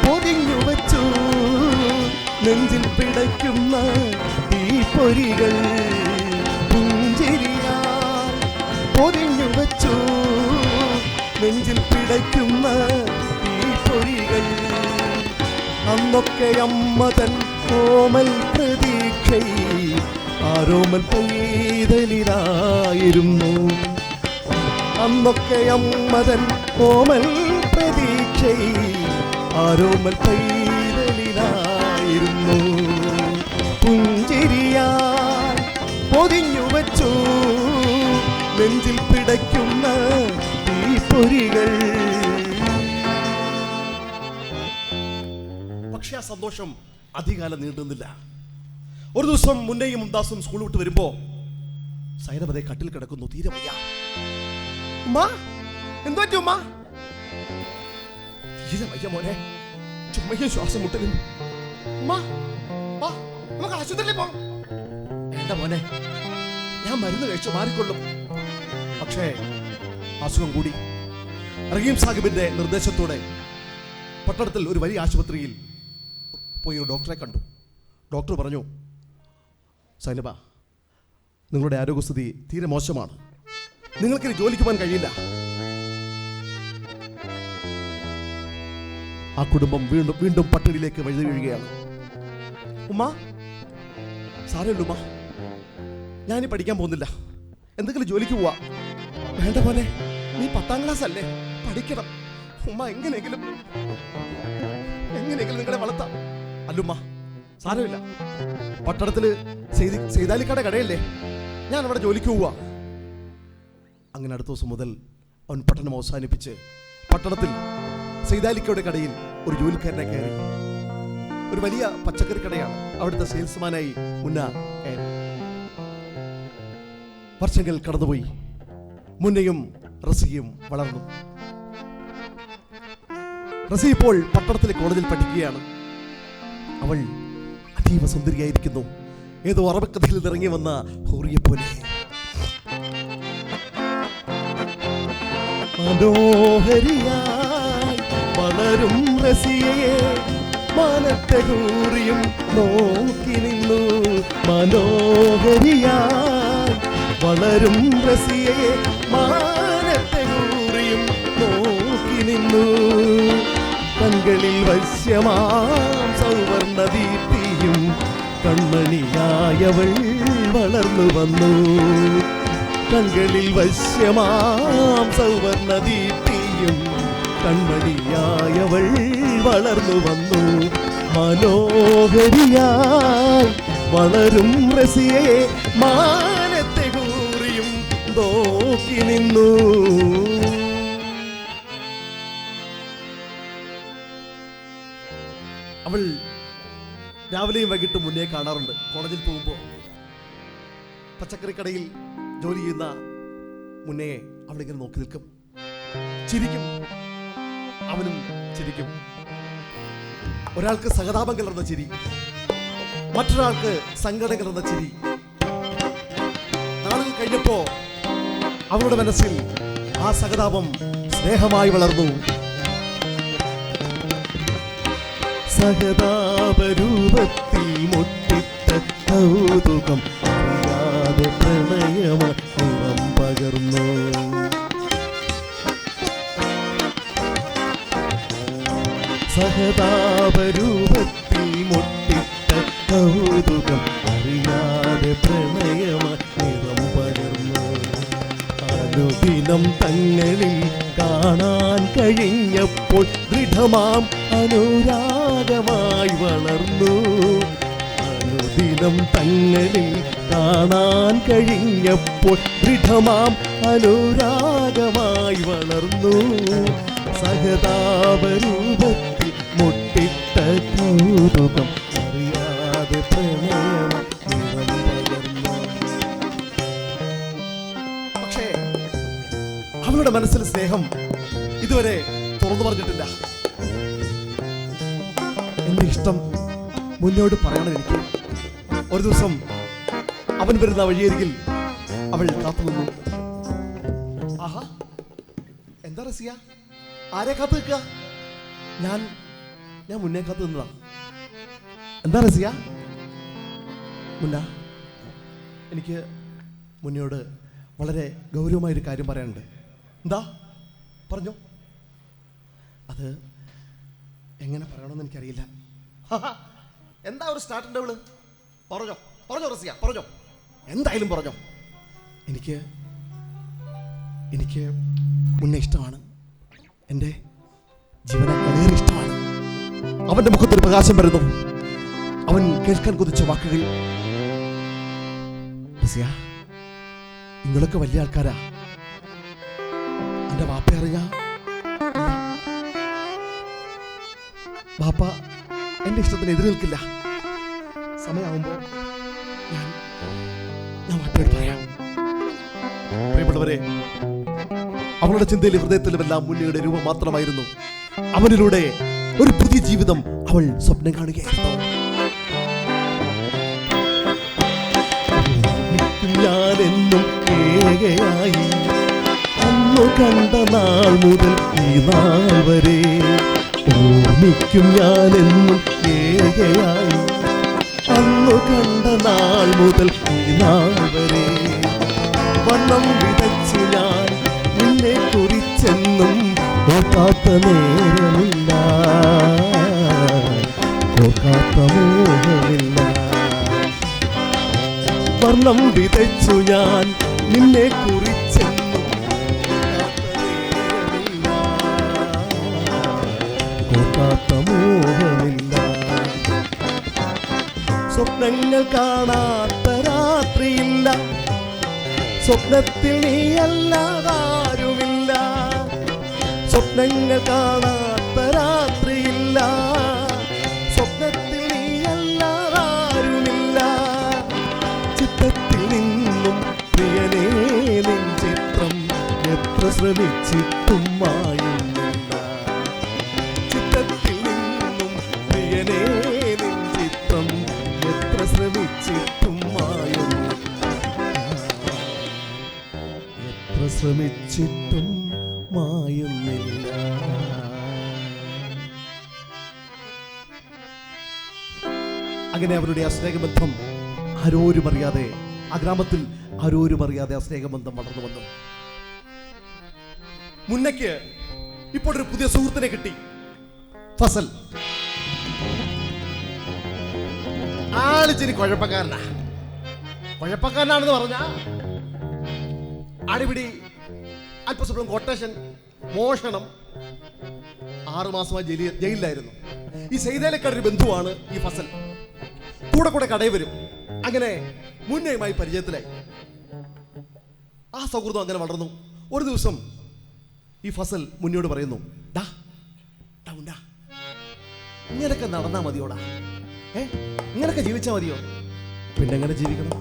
S2: പൊതിഞ്ഞു വെച്ചു നെഞ്ചിൽ പിടയ്ക്കുന്ന തീപ്പൊരികൾ. പുഞ്ചിരിയാ പൊതിഞ്ഞു വച്ചു നെഞ്ചിൽ പിടയ്ക്കുന്ന തീപ്പൊരികൾ. അന്നൊക്കെ അമ്മതൻ കോമൽ പ്രതീക്ഷയിൽ ആരോമൽ പൈതലിലായിരുന്നു. അന്നൊക്കെ അമ്മതൻ കോമൽ പ്രതീക്ഷയിൽ ആരോമൽ പൈതലിലായിരുന്നു. പുഞ്ചിരിയാൽ പൊതിഞ്ഞു വച്ചു നെഞ്ചിൽ പിടയ്ക്കുന്ന തീപ്പൊരികൾ. പക്ഷെ ആ സന്തോഷം അധികാലം നീണ്ടുന്നില്ല. ഒരു ദിവസം മുന്നയും മുംതാസും സ്കൂൾ വിട്ട് വരുമ്പോ സൈനബതെ കട്ടിൽ കിടക്കുന്നു, തീരെ വയ്യ. ഉമ്മാ, എന്തു പറ്റി ഉമ്മാ? തീരെ വയ്യ മോനെ, ചുമ്മയും ശ്വാസം മുട്ടലും. ഉമ്മാ, വാ, നമുക്ക് ആശുപത്രിയിൽ പോകാം. വേണ്ട മോനെ, ഞാൻ മരുന്ന് കഴിച്ചു മാറിക്കൊള്ളും. പക്ഷേ അസുഖം കൂടി. റഹീം സാഹിബിന്റെ നിർദ്ദേശത്തോടെ പട്ടണത്തിൽ ഒരു വലിയ ആശുപത്രിയിൽ പോയി ഒരു ഡോക്ടറെ കണ്ടു. ഡോക്ടർ പറഞ്ഞു, സൈനബ, നിങ്ങളുടെ ആരോഗ്യസ്ഥിതി തീരെ മോശമാണ്, നിങ്ങൾക്കിനി ജോലിക്ക് പോകാൻ കഴിയില്ല. ആ കുടുംബം വീണ്ടും വീണ്ടും പട്ടിണിയിലേക്ക് വഴുതി വീഴുകയാണ്. ഉമ്മ, സാരമില്ല ഉമ്മ, ഞാനി പഠിക്കാൻ പോകുന്നില്ല, എന്തെങ്കിലും ജോലിക്ക് പോവാ. വേണ്ട പോലെ, നീ 10ാം ക്ലാസ് അല്ലേ, പഠിക്കണം. ഉമ്മ എങ്ങനെയെങ്കിലും നിങ്ങളെ വളർത്താം. അല്ലുമ്മ, സാരമില്ല, പട്ടണത്തില് സെയ്താലിക്കയുടെ കടയല്ലേ, ഞാൻ അവിടെ ജോലിക്ക് പോവാ. അങ്ങനെ അടുത്ത ദിവസം മുതൽ അവൻ പഠനം അവസാനിപ്പിച്ച് പട്ടണത്തിൽ സെയ്താലിക്കയുടെ കടയിൽ ഒരു ജോലിക്കാരനെ കയറി. ഒരു വലിയ പച്ചക്കറി കടയാണ്, അവിടുത്തെ സെയിൽസ്മാനായി മുന്ന കയറി. വർഷങ്ങൾ കടന്നുപോയി. മുന്നയും റസിയും വളർന്നു. റസി ഇപ്പോൾ പട്ടണത്തിലെ കോളേജിൽ പഠിക്കുകയാണ്. അവൾ അതീവ സുന്ദരിയായിരിക്കുന്നു, ഏതോ അറബിക്കഥയിൽ ഇറങ്ങി വന്ന ഹൂറിയെ പോലെ. മനോഹരിയായി വളരും റസിയെ മാനത്തെ ഹൂറിയും നോക്കി നിന്നു. മനോഹരിയായി വളരും റസിയെ മാനത്തെ ഹൂറിയും നോക്കി നിന്നു. കൺകളിൽ വശ്യമാം സൗവർണ ദീപ്തിയും കൺമണിയായവൾ വളർന്നു വന്നു. കൺകളിൽ വശ്യമാം സൗവർണ ദീപ്തിയും കൺമണിയായവൾ വളർന്നു വന്നു. മനോഹരിയായി വളരും റസിയെ മാനത്തെ ഹൂറിയും നോക്കി നിന്നു. അവൾ രാവിലെയും വൈകിട്ടും മുന്നേ കാണാറുണ്ട്. കോളേജിൽ പോകുമ്പോൾ പച്ചക്കറി കടയിൽ ജോലി ചെയ്യുന്ന മുന്നയെ അവളിങ്ങനെ നോക്കി നിൽക്കും, ചിരിക്കും, അവനും ചിരിക്കും. ഒരാൾക്ക് സഹതാപം കലർന്ന ചിരി, മറ്റൊരാൾക്ക് സങ്കടം കലർന്ന ചിരി. നാളുകൾ കഴിഞ്ഞപ്പോ അവളുടെ മനസ്സിൽ ആ സഹതാപം സ്നേഹമായി വളർന്നു. സഹതാപരൂപത്തിൽ മുട്ടിട്ട കൗതുകം അറിയാതെ പ്രണയമായി നിറം പകർന്നു. സഹതാപരൂപത്തിൽ മുട്ടിട്ട കൗതുകം അറിയാതെ പ്രണയമായി നിറം പകർന്നു. അനുദിനം തങ്ങളിൽ കാണാൻ കഴിഞ്ഞപ്പോൾ ദൃഢമാം അനുരാഗമായി വളർന്നു. അനുദിനം തങ്ങളിൽ കാണാൻ കഴിഞ്ഞപ്പോൾ ദൃഢമാം അനുരാഗമായി വളർന്നു. സഹതാപരൂപത്തിൽ മുട്ടിട്ട കൗതുകം അറിയാതെ പ്രണയമായി നിറം പകർന്നു. പക്ഷേ അവളുടെ മനസ്സിൽ സ്നേഹം ഇതുവരെ തുറന്നു പറഞ്ഞിട്ടില്ല. എന്റെ ഇഷ്ടം മുന്നോട്ട് പറയണം എനിക്ക്. ഒരു ദിവസം അവൻ വരുന്ന വഴിയരികിൽ അവൾ കാത്തു നിന്നു. ആഹാ, എന്താ റസിയ, ആരെ കാത്തു നിൽക്കുക? ഞാൻ മുന്നേ കാത്തു നിന്നതാ. എന്താ റസിയ? മുന്ന, എനിക്ക് മുന്നോട് വളരെ ഗൗരവമായൊരു കാര്യം പറയാനുണ്ട്. എന്താ പറഞ്ഞോ? അത് എങ്ങനെ പറയണമെന്ന് എനിക്കറിയില്ല. എന്താ ഒരു സ്റ്റാർട്ടിൻ്റെ അവള്? പറഞ്ഞോ പറഞ്ഞോ റസിയ, പറഞ്ഞോ, എന്തായാലും പറഞ്ഞോ. എനിക്ക് മുന്നേ ഇഷ്ടമാണ്. എൻ്റെ ജീവനേക്കാളേറെ ഇഷ്ടമാണ്. അവൻ്റെ മുഖത്തൊരു പ്രകാശം വരുന്നു. അവൻ കേൾക്കാൻ കൊതിച്ച വാക്കുകൾ. റസിയ, നിങ്ങളൊക്കെ വലിയ ആൾക്കാരാ. എൻ്റെ വാപ്പ അറിഞ്ഞ വാപ്പ എൻ്റെ ഇഷ്ടത്തിന് എതിര് നിൽക്കില്ല. സമയമാകുമ്പോൾ ഞാൻ വാപ്പയോട് പറയാം. പ്രിയപ്പെട്ടവരെ, അവളുടെ ചിന്തയിലും ഹൃദയത്തിലും എല്ലാം മുന്നയുടെ രൂപം മാത്രമായിരുന്നു. അവനിലൂടെ ഒരു പുതിയ ജീവിതം അവൾ സ്വപ്നം കാണുകയായിരുന്നു. ഞാനെന്നും ഏകയായി അന്നു കണ്ട നാൾ മുതൽ ഈ നാൾ വരെ ഓർമ്മിക്കും. ഞാനെന്നും ഏകയായി അന്നു കണ്ട നാൾ മുതൽ ഈ നാൾ വരെ വണ്ണം വിതച്ച് ഞാൻ നിന്നെ കുറിച്ചെന്നും ഓർക്കാത്ത നേരമില്ല, ഓർക്കാത്ത മോഹമില്ല. വർണ്ണം വിതച്ചു ഞാൻ നിന്നെ കുറിച്ചെന്നും ഓർക്കാത്ത മോഹമില്ല. സ്വപ്നങ്ങൾ കാണാത്ത രാത്രിയില്ല, സ്വപ്നത്തിൽ നീയല്ലാതാരുമില്ല. സ്വപ്നങ്ങൾ കാണാത്ത രാത്രിയില്ല, സ്വപ്നത്തിൽ നീയല്ലാതാരുമില്ല. ചിത്തത്തിൽ നിന്നും പ്രിയനേ നിൻ ചിത്രം എത്ര ശ്രമിച്ചിട്ടും മായുന്നില്ല. ചിത്തത്തിൽ നിന്നും പ്രിയനേ നിൻ ചിത്രം എത്ര ശ്രമിച്ചിട്ടും മായുന്നില്ല, എത്ര ശ്രമിച്ചിട്ടും മായുന്നില്ല. അങ്ങനെ അവരുടെ ആ സ്നേഹബന്ധം ആരോരും അറിയാതെ, ആ ഗ്രാമത്തിൽ ആരോരും അറിയാതെ ആ സ്നേഹബന്ധം വളർന്നു വന്നു. മുന്നയ്ക്ക് ഇപ്പോൾ ഒരു പുതിയ സുഹൃത്തിനെ കിട്ടി, ഫസൽ. ആളിച്ചിരി കുഴപ്പക്കാരനാണെന്ന് പറഞ്ഞ അടിപിടി, അല്പസ്വല്പം കൊട്ടേഷൻ, മോഷണം. 6 മാസമായി ജയിലിലായിരുന്നു. ഈ സെയ്തേലക്കാരൊരു ബന്ധുവാണ് ഈ ഫസൽ. കൂടെ കടയിൽ വരും. അങ്ങനെ മുന്നേയുമായി പരിചയത്തിലായി. ആ സൗഹൃദം അങ്ങനെ വളർന്നു. ഒരു ദിവസം ഈ ഫസൽ മുന്നോട് പറയുന്നു, ഡാ ഇങ്ങനൊക്കെ നടന്നാ മതിയോടാ, ഇങ്ങനൊക്കെ ജീവിച്ചാ മതിയോ? പിന്നെ എങ്ങനെ ജീവിക്കണം?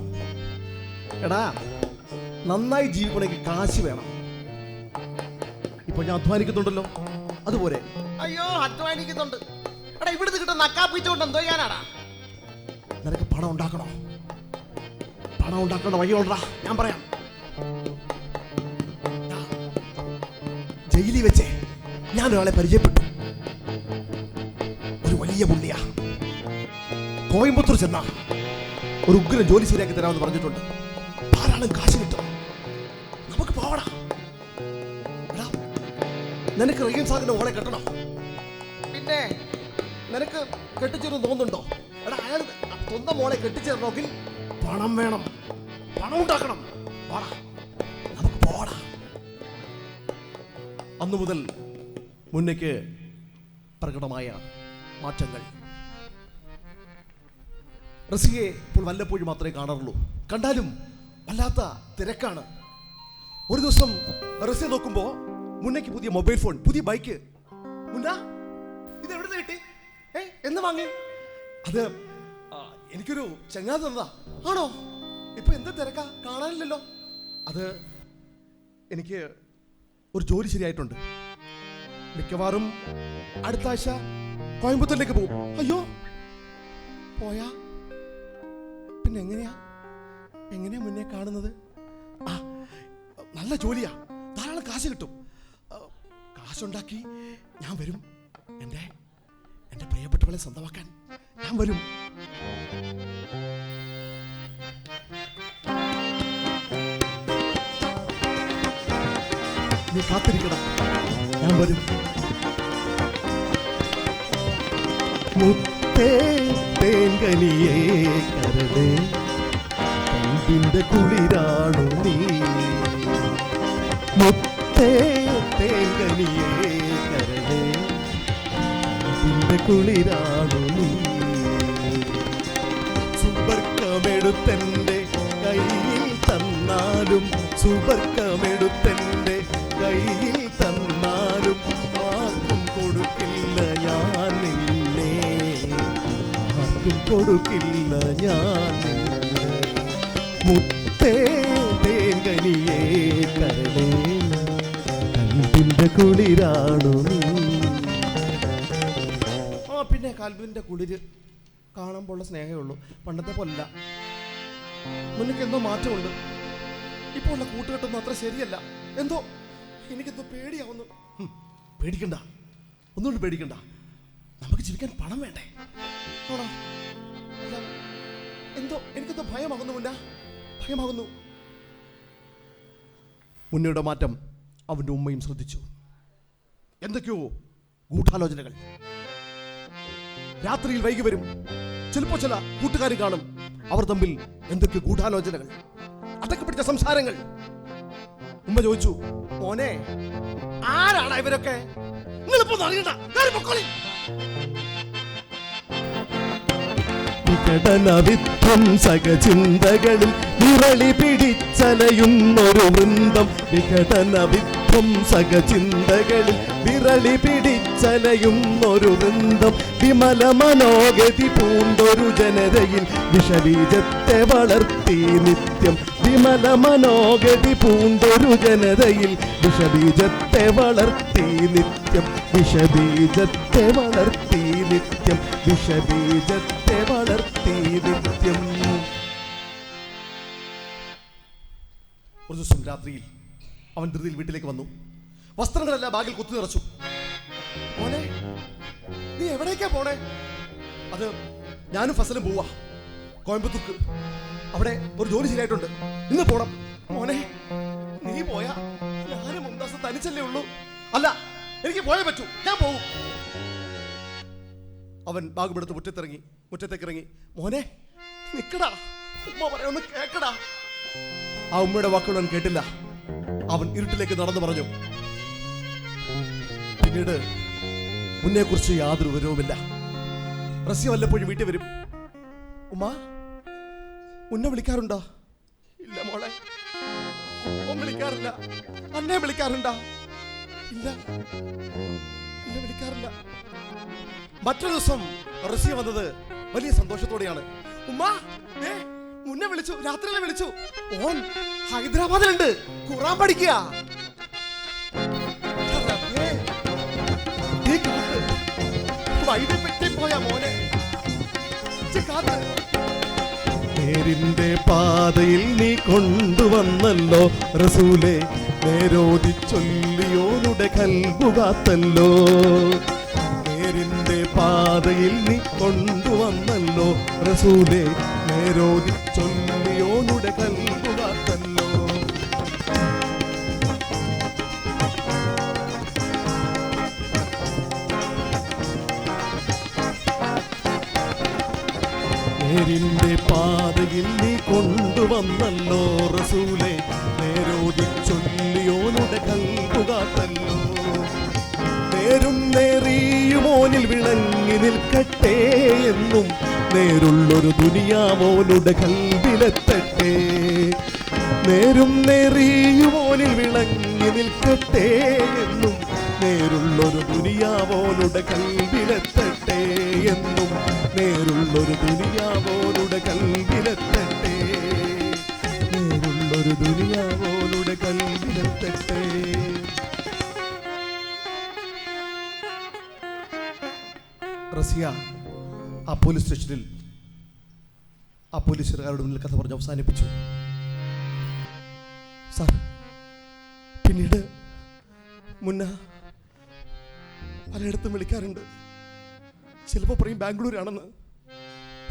S2: എടാ, നന്നായി ജീവിക്കണമെങ്കിൽ കാശ് വേണം. ഇപ്പൊ ഞാൻ അധ്വാനിക്കുന്നുണ്ടല്ലോ, അതുപോലെ. അയ്യോ, അധ്വാനിക്കുന്നുണ്ട്. എടാ, ഇവിടുന്ന് കിട്ടുന്ന നക്കാപ്പിച്ചുകൊണ്ട് എന്തോ ചെയ്യാനാടാ? നിനക്ക് പണം ഉണ്ടാക്കണോ? പണം ഉണ്ടാക്കേണ്ട വഴിയുണ്ടാ, ഞാൻ പറയാം. ജയിലിൽ വെച്ചേ ഞാൻ ഒരാളെ പരിചയപ്പെട്ടു. ഒരു വലിയ പുള്ളിയാ. കോയമ്പത്തൂർ ചെന്ന ഒരു ഉഗ്രൻ ജോലി ശരിയാക്കി തരാമെന്ന് പറഞ്ഞിട്ടുണ്ട്. ധാരാളം കാശ് കിട്ടും. നമുക്ക് പോവടാ. നിനക്ക് റഹീം സാദിന്റെ മോളെ കെട്ടണോ? പിന്നെ നിനക്ക് കെട്ടിച്ചേർന്ന് തോന്നുന്നുണ്ടോ? എടാ, അയാൾ സ്വന്തം മോളെ കെട്ടിച്ചേർന്നെങ്കിൽ പണം വേണം, പണം ഉണ്ടാക്കണം. പോടാ, നമുക്ക് പോടാ. അന്നു മുതൽ മുന്നേക്ക് പ്രകടമായ മാറ്റങ്ങൾ. റസിയെ ഇപ്പോൾ വല്ലപ്പോഴും മാത്രമേ കാണാറുള്ളൂ. കണ്ടാലും വല്ലാത്ത തിരക്കാണ്. ഒരു ദിവസം റസിയെ നോക്കുമ്പോൾ മുന്നേക്ക് പുതിയ മൊബൈൽ ഫോൺ, പുതിയ ബൈക്ക്. മുന്ന, ഇത് എവിടെ കിട്ടി? എന്ന് വാങ്ങി? അത് എനിക്കൊരു ചങ്ങാതി തന്നതാ. ആണോ? ഇപ്പൊ എന്താ തിരക്കാ, കാണാനില്ലല്ലോ. അത് എനിക്ക് ഒരു ജോലി ശരിയായിട്ടുണ്ട്. മിക്കവാറും അടുത്ത ആഴ്ച കോയമ്പത്തൂരിലേക്ക് പോകും. അയ്യോ, പോയാ പിന്നെ എങ്ങനെയാ മുന്നേ കാണുന്നത്? ആ, നല്ല ജോലിയാ, ധാരാളം കാശ് കിട്ടും. കാശുണ്ടാക്കി ഞാൻ വരും. എൻ്റെ പ്രിയപ്പെട്ടവളെ സ്വന്തമാക്കാൻ ഞാൻ വരും. നീ കാത്തിരിക്കണം, ഞാൻ വരും. മുത്തേ തേങ്കനിയേ കരളേ, കൽവിന്റെ കുളിരാണു നീ. മുത്തേ തേങ്കനിയേ കരളേ, കൽവിന്റെ കുളിരാണു നീ. സുബർക്കമെടുത്തെന്റെ കയ്യിൽ തന്നാലും, സുബർക്കമെടുത്തെന്റെ കയ്യിൽ തന്നാലും ആർക്കും കൊടുക്കില്ല ഞാൻ നിന്നെ, ആർക്കും കൊടുക്കില്ല ഞാൻ നിന്നെ. മുത്തേ തേങ്കനിയേ കരളേ, കൽവിന്റെ കുളിരാണു നീ. പിന്നെ കൽവിന്റെ കുളിര് കാണുമ്പോൾ ഉള്ള സ്നേഹമേ ഉള്ളൂ, പണ്ടത്തെ പോലല്ല. മുന്നേക്ക് എന്തോ മാറ്റമുണ്ട്. ഇപ്പോൾ ഉള്ള കൂട്ടുകെട്ടൊന്നും അത്ര ശരിയല്ല. എന്തോ എനിക്കെന്തോ പേടിയാവുന്നു. പേടിക്കണ്ട, ഒന്നുകൊണ്ട് പേടിക്കണ്ട. നമുക്ക് ജീവിക്കാൻ പണം വേണ്ടേ? ആണോ? എന്തോ എനിക്കെന്തോ ഭയമാകുന്നു മുന്ന, ഭയമാകുന്നു. മുന്നയുടെ മാറ്റം അവൻ്റെ ഉമ്മയും ശ്രദ്ധിച്ചു. എന്തൊക്കെയോ ഗൂഢാലോചനകൾ. രാത്രിയിൽ വൈകി വരും, ചിലപ്പോ ചില കൂട്ടുകാർ കാണും. അവർ തമ്മിൽ എന്തൊക്കെയോ ഗൂഢാലോചനകൾ, അതൊക്കെ പിടിച്ച സംസാരങ്ങൾ. ഉമ്മ ചോദിച്ചു, മോനെ ആരാണ് ഇവരൊക്കെ? നിങ്ങളിപ്പോ അറിയണ്ട, വിഘടനവിധ്വംസകചിന്തകളിൽ വിരളി പിടിച്ചലയുന്നൊരു വൃന്ദം. വിഘടനവിധ്വംസകചിന്തകളിൽ വിരളി പിടിച്ചലയുന്നൊരു വൃന്ദം. വിമല മനോഗതി പൂണ്ടൊരു ജനതയിൽ വിഷബീജത്തെ വളർത്തി നിത്യം. വിമല മനോഗതി പൂണ്ടൊരു ജനതയിൽ വിഷബീജത്തെ വളർത്തി നിത്യം. വിഷബീജത്തെ വളർത്തി നിത്യം. വിഷബീജത്തെ വളർത്തി നിത്യം. ഒരു ദിവസം രാത്രിയിൽ അവൻ ധൃതിയിൽ വീട്ടിലേക്ക് വന്നു. വസ്ത്രങ്ങളെല്ലാം ബാഗിൽ കുത്തി നിറച്ചു. മോനെ നീ എവിടേക്കാ പോണേ? അത് ഞാനും ഫസലും പോവാ കോയമ്പത്തൂർക്ക്. അവിടെ ഒരു ജോലി ശരിയായിട്ടുണ്ട്, ഇന്ന് പോണം. മോനെ നീ പോയാ ഞാനും മുംതാസ് തനിച്ചല്ലേ ഉള്ളൂ. അല്ല, എനിക്ക് പോയേ പറ്റൂ, ഞാൻ പോവും. അവൻ ബാഗുമെടുത്ത് മുറ്റത്തേക്ക് ഇറങ്ങി. മോനെ നിക്കടാ, ഉമ്മ പറയാനൊന്ന് കേക്കടാ. ആ ഉമ്മയുടെ വാക്കുകൾ അവൻ കേട്ടില്ല. അവൻ ഇരുട്ടിലേക്ക് നടന്നു പറഞ്ഞു. പിന്നീട് മുന്നേ കുറിച്ച് യാതൊരു വിവരവുമില്ല. റസിയ വല്ലപ്പോഴും വീട്ടിൽ വരും. ഉമ്മ ഉന്നെ വിളിക്കാറുണ്ടോ? ഇല്ല മോളെ, വിളിക്കാറില്ല. അന്നെ വിളിക്കാറുണ്ടോ? ഇല്ല, എന്നെ വിളിക്കാറില്ല. മറ്റൊരു ദിവസം റസിയ വന്നത് വലിയ സന്തോഷത്തോടെയാണ്. ഉമ്മ മുന്നേ വിളിച്ചു, രാത്രിയിലെ വിളിച്ചു. ഓൻ ഹൈദരാബാദിലുണ്ട്, ഖുർആൻ പഠിക്കുക. പോയാ മോനെ നേരിന്റെ പാതയിൽ നീ കൊണ്ടുവന്നല്ലോ റസൂലേ, നേരോതി ചൊല്ലിയോനുടെ കൽബുകാത്തല്ലോ. നേരിന്റെ പാതയിൽ നീ കൊണ്ടുവന്നല്ലോ റസൂലേ, നേരോതി ചൊല്ലിയോനുടെ കൽബുകാത്തല്ലോ. നേരിന്റെ പാതയിൽ നീ കൊണ്ടുവന്നല്ലോ റസൂലേ, നേരോതി ചൊല്ലിയോനുടെ കൽബുകാത്തല്ലോ. നേരും നേറിയുമോനിൽ വിളങ്ങി നിൽക്കട്ടെ എന്നും, നേരുള്ളൊരു ദുനിയാമോനുടെ കൽബിലെത്തട്ടെ. നേരും നേറിയുമോനിൽ വിളങ്ങി നിൽക്കട്ടെ എന്നും, നേരുള്ളൊരു ദുനിയാമോനുടെ കൽബിലെത്തട്ടെ എന്നും, നേരുള്ളൊരു ദുനിയാവോളുടെ കൽബിലെത്തട്ടെ. നേരുള്ളൊരു ദുനിയാവോളുടെ കൽബിലെത്തട്ടെ. റസിയ ആ പോലീസ് സ്റ്റേഷനിൽ ആ പോലീസുകാരുടെ മുന്നിൽ കഥ പറഞ്ഞ് അവസാനിപ്പിച്ചു. സാർ, പിന്നീട് മുന്ന പലയിടത്തും വിളിക്കാറുണ്ട്. ചിലപ്പോൾ പറയും ബാംഗ്ലൂരാണെന്ന്,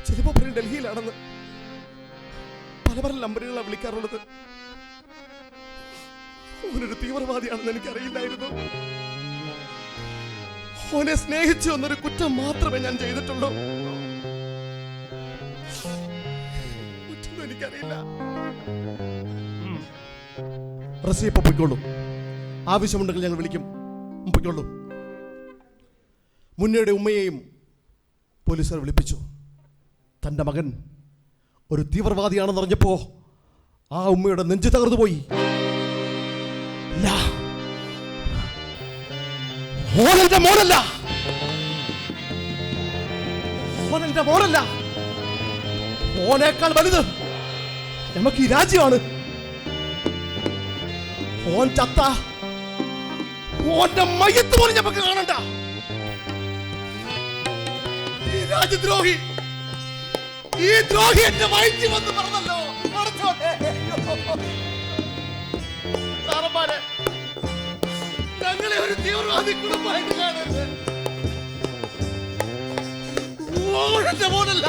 S2: ചിലപ്പോൾ പറയും ഡൽഹിയിലാണെന്ന്. പല പല നമ്പറുകളാണ് വിളിക്കാറുള്ളത്. ഓനൊരു തീവ്രവാദിയാണെന്ന് എനിക്കറിയില്ലായിരുന്നു. ഓനെ സ്നേഹിച്ചു എന്നൊരു കുറ്റം മാത്രമേ ഞാൻ ചെയ്തിട്ടുള്ളൂ. മറ്റൊന്നും എനിക്കറിയില്ല. റസിയ ഇപ്പൊ പൊയ്ക്കോളൂ. ആവശ്യമുണ്ടെങ്കിൽ ഞങ്ങൾ വിളിക്കും. പൊയ്ക്കോളൂ. മുന്നയുടെ ഉമ്മയെയും പോലീസുകാർ വിളിപ്പിച്ചു. തൻ്റെ മകൻ ഒരു തീവ്രവാദിയാണെന്ന് അറിഞ്ഞപ്പോ ആ ഉമ്മയുടെ നെഞ്ചു തകർന്നു പോയി. ഓനെന്റെ മോനല്ല, ഓനെന്റെ മോനല്ല. ഓനേക്കാൾ വലുത് നമുക്ക് ഈ രാജ്യമാണ്. ഓൻ ചത്ത ഓന്റെ മയ്യത്ത് പോലും നമുക്ക് കാണണ്ട. ഈ രാജ്യദ്രോഹി, ഈ ദ്രോഹി എന്റെ വയറ്റി വന്ന് പറഞ്ഞല്ലോ. സാറന്മാരെ, ഞങ്ങളെ ഒരു തീവ്രവാദി കുടുംബമായിട്ട് കാണരുത്. ഓന്റെ മോനല്ല,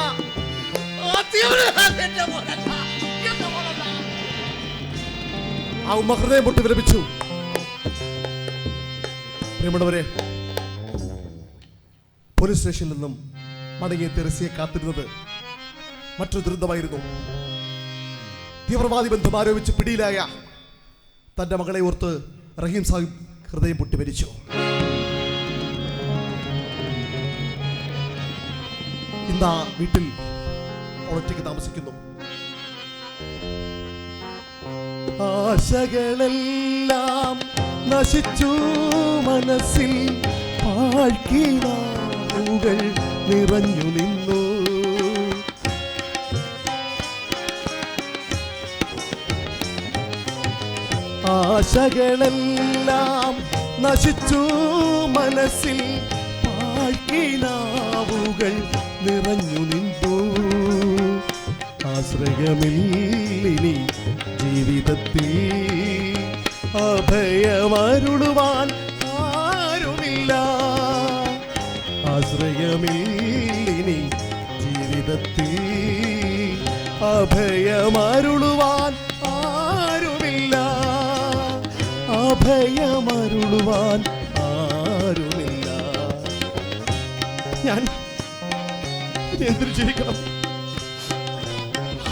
S2: ആ തീവ്രവാദി എന്റെ മോനല്ല, എന്റെ മോനല്ല. ആ ഉമ്മ ഹൃദയം പൊട്ടി വിലപിച്ചു. പ്രിയമുള്ളവരെ, പോലീസ് സ്റ്റേഷനിൽ നിന്നും മടങ്ങിയ തെരസിയെ കാത്തിരുന്നത് മറ്റൊരു ദുരന്തമായിരുന്നു. തീവ്രവാദി ബന്ധം ആരോപിച്ച് പിടിയിലായ തന്റെ മകളെ ഓർത്ത് റഹീം സാഹിബ് ഹൃദയം പൊട്ടി മരിച്ചു. ഇന്ന് വീട്ടിൽ ഒറ്റയ്ക്ക് താമസിക്കുന്നു. ആശകളെല്ലാം നശിച്ചു മനസ്സിൽ, പാഴ്ക്കിനാവുകൾ നിറഞ്ഞു നിന്നു. ആശകളെല്ലാം നശിച്ചു മനസ്സിൽ, പാഴ്ക്കിനാവുകൾ നിറഞ്ഞു നിന്നു. ആശ്രയമില്ലിനി ജീവിതത്തിൽ, അഭയമരുളുവാൻ ആരുമില്ല. ആശ്രയമില്ലിനി ജീവിതത്തിൽ, അഭയമരുളുവാൻ ആരുമില്ല. അഭയമരുളുവാൻ ആരുമില്ല. ഞാൻ എന്തിനു ജീവിക്കണം?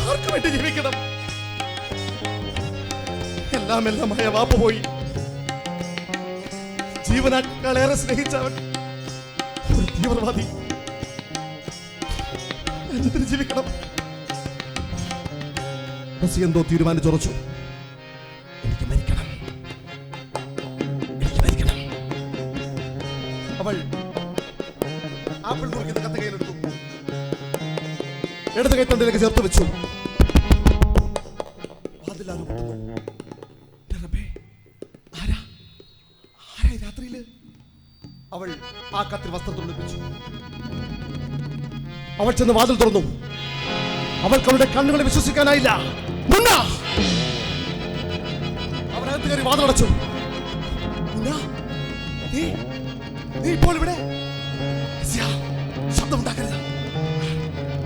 S2: ആർക്കു വേണ്ടി ജീവിക്കണം? എല്ലാമായ വാപ്പ പോയി. ജീവനേക്കാളേറെ സ്നേഹിച്ചവൻ ഒരു തീവ്രവാദി. എന്തിനു ജീവിക്കണം? റസി എന്തോ തീരുമാനിച്ചുറച്ചു. എനിക്ക് മരിക്കണം, എനിക്ക് മരിക്കണം. അവൾ ആപ്പിൾ മുറിക്കുന്ന കത്ത് കയ്യിലെടുത്തു. ഇടത് കൈത്തണ്ടിലേക്ക് ചേർത്ത് വെച്ചു. രാത്രിയില് അവൾ ആ കത്തിൽ വസ്ത്രത്തിൽ ഒളിപ്പിച്ചു. അവൾ ചെന്ന് വാതിൽ തുറന്നു. അവൾക്ക് അവളുടെ കണ്ണുകളെ വിശ്വസിക്കാനായില്ല. അവനകത്ത് കയറി വാതിലടച്ചു. നീ ഇപ്പോൾ ഇവിടെ? ശബ്ദമുണ്ടാക്കരുത്.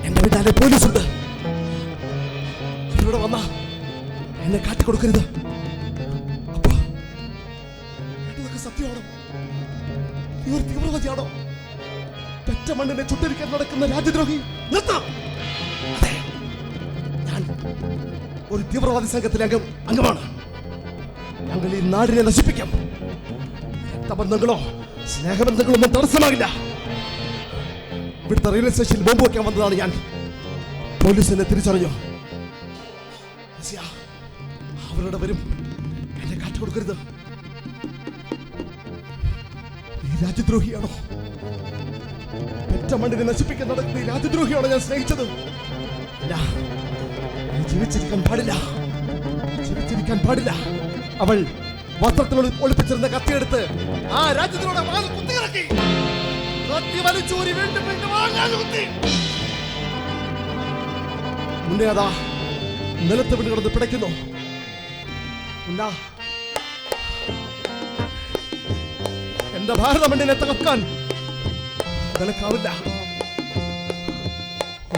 S2: എന്റെ വീട്ടാലെ പോലീസുണ്ട്. ഇവിടെ വന്ന എന്നെ കാട്ടിക്കൊടുക്കരുത്. സത്യമാണോ? ഇവർ തീവ്രവാദിയാണോ? പെറ്റ മണ്ണിനെ ചുട്ടരിക്കാൻ നടക്കുന്ന രാജ്യദ്രോഹി. നിർത്താം. ഞാൻ ഒരു തീവ്രവാദി സംഘത്തിലെ അംഗമാണ്. ഞങ്ങൾ ഈ നാടിനെ നശിപ്പിക്കാം. രക്തബന്ധങ്ങളോ സ്നേഹബന്ധങ്ങളോ ഒന്നും തടസ്സമാകില്ല. ഇവിടുത്തെ റെയിൽവേ സ്റ്റേഷനിൽ ബോംബ് വയ്ക്കാൻ വന്നതാണ് ഞാൻ. പോലീസിനെ തിരിച്ചറിഞ്ഞു. അവരുടെ വരും. എന്നെ കാട്ടിക്കൊടുക്കരുത്. രാജ്യദ്രോഹിയാണോ? പെറ്റ മണ്ണിനെ നശിപ്പിക്കാൻ നടക്കുന്ന ഈ രാജ്യദ്രോഹിയാണോ ഞാൻ സ്നേഹിച്ചത്? ജീവിച്ചിരിക്കാൻ പാടില്ല, ജീവിച്ചിരിക്കാൻ പാടില്ല. അവൾ വസ്ത്രത്തിൽ ഒളിപ്പിച്ചിരുന്ന കത്തിയെടുത്ത് ആ രാജ്യത്തിലൂടെ കുത്തിയിറക്കി. മുന്നേ അതാ നിലത്ത് വീണ് കിടന്ന് പിടയ്ക്കുന്നു. എന്റെ ഭാരത മണ്ണിനെ തകർക്കാൻ നിനക്കാവില്ല.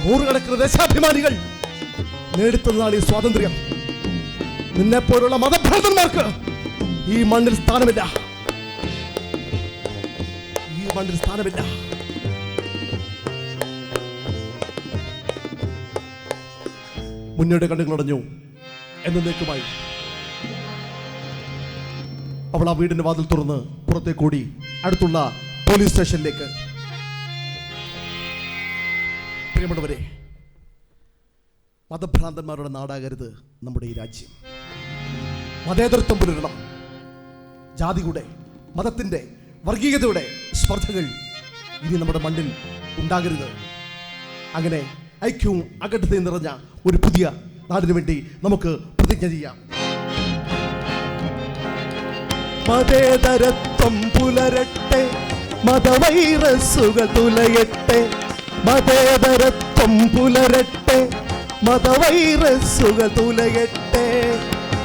S2: നൂറുകണക്കിന് ദേശാഭിമാനികൾ നേടിത്തന്നതാണ് ഈ സ്വാതന്ത്ര്യം. നിന്നെപ്പോലുള്ള മതഭ്രാന്തന്മാർക്ക് ഈ മണ്ണിൽ സ്ഥാനമില്ല, ഈ മണ്ണിൽ സ്ഥാനമില്ല. മുന്നോട്ട് കണ്ണുകളടഞ്ഞു. എന്നേക്കുമായി അവൾ ആ വീടിന്റെ വാതിൽ തുറന്ന് പുറത്തേക്ക് ഓടി അടുത്തുള്ള പോലീസ് സ്റ്റേഷനിലേക്ക്. പ്രിയമുള്ളവരെ, മതഭ്രാന്തന്മാരുടെ നാടാകരുത് നമ്മുടെ ഈ രാജ്യം. മതേതരത്വം പുലരണം. ജാതിയുടെ, മതത്തിന്റെ, വർഗീയതയുടെ സ്പർദ്ധകൾ ഇനി നമ്മുടെ മണ്ണിൽ ഉണ്ടാകരുത്. അങ്ങനെ ഐക്യവും അഖണ്ഡതയും നിറഞ്ഞ ഒരു പുതിയ നാടിനു വേണ്ടി നമുക്ക് പ്രതിജ്ഞ ചെയ്യാം. മതേതരത്വം പുലരട്ടെ, മതവൈറസുകൾ തുലയട്ടെ. മതേതരത്വം പുലരട്ടെ, മതവൈറസുകൾ തുലയട്ടെ.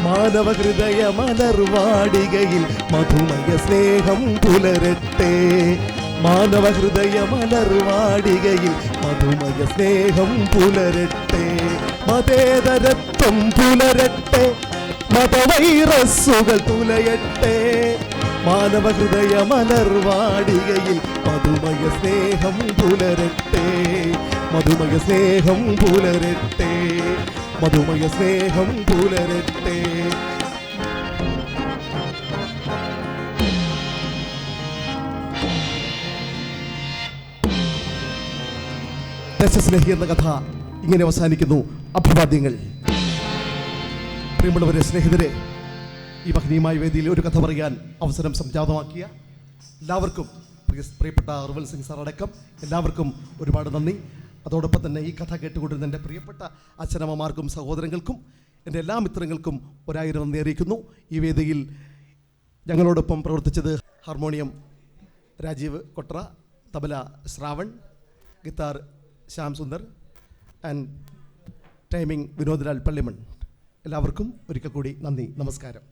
S2: മാനവ ഹൃദയ മലർവാടികയിൽ മധുമയ സ്നേഹം പുലരട്ടെ. മാനവ ഹൃദയ മലർവാടികയിൽ മധുമയ സ്നേഹം പുലരട്ടെ. മതേതരത്വം പുലരട്ടെ, മതവൈറസുകൾ തുലയട്ടെ. മാനവ ഹൃദയ മലർവാടികയിൽ മധുമയ സ്നേഹം പുലരട്ടെ. മധുമയ സ്നേഹം പുലരട്ടെ. മധുമയ സ്നേഹം പുലരട്ടെ. ദേശസ്നേഹി എന്ന കഥ ഇങ്ങനെ അവസാനിക്കുന്നു. അഭിവാദ്യങ്ങൾ. പ്രിയമുള്ളവരെ, സ്നേഹിതരെ, ഈ മഹനീയമായ വേദിയിൽ ഒരു കഥ പറയാൻ അവസരം സംജാതമാക്കിയ എല്ലാവർക്കും, പ്രിയപ്പെട്ട അർവൽ സിംഗ് സാർ അടക്കം എല്ലാവർക്കും ഒരുപാട് നന്ദി. അതോടൊപ്പം തന്നെ ഈ കഥ കേട്ടുകൊണ്ടിരുന്ന എൻ്റെ പ്രിയപ്പെട്ട അച്ഛനമ്മമാർക്കും സഹോദരങ്ങൾക്കും എൻ്റെ എല്ലാ മിത്രങ്ങൾക്കും 1000 നന്ദി അറിയിക്കുന്നു. ഈ വേദിയിൽ ഞങ്ങളോടൊപ്പം പ്രവർത്തിച്ചത് harmonium Rajeev Kotra, tabla Shravan, guitar Shyam Sundar and timing Vinod Lal Pallimon. എല്ലാവർക്കും ഒരിക്കൽ കൂടി നന്ദി, നമസ്കാരം.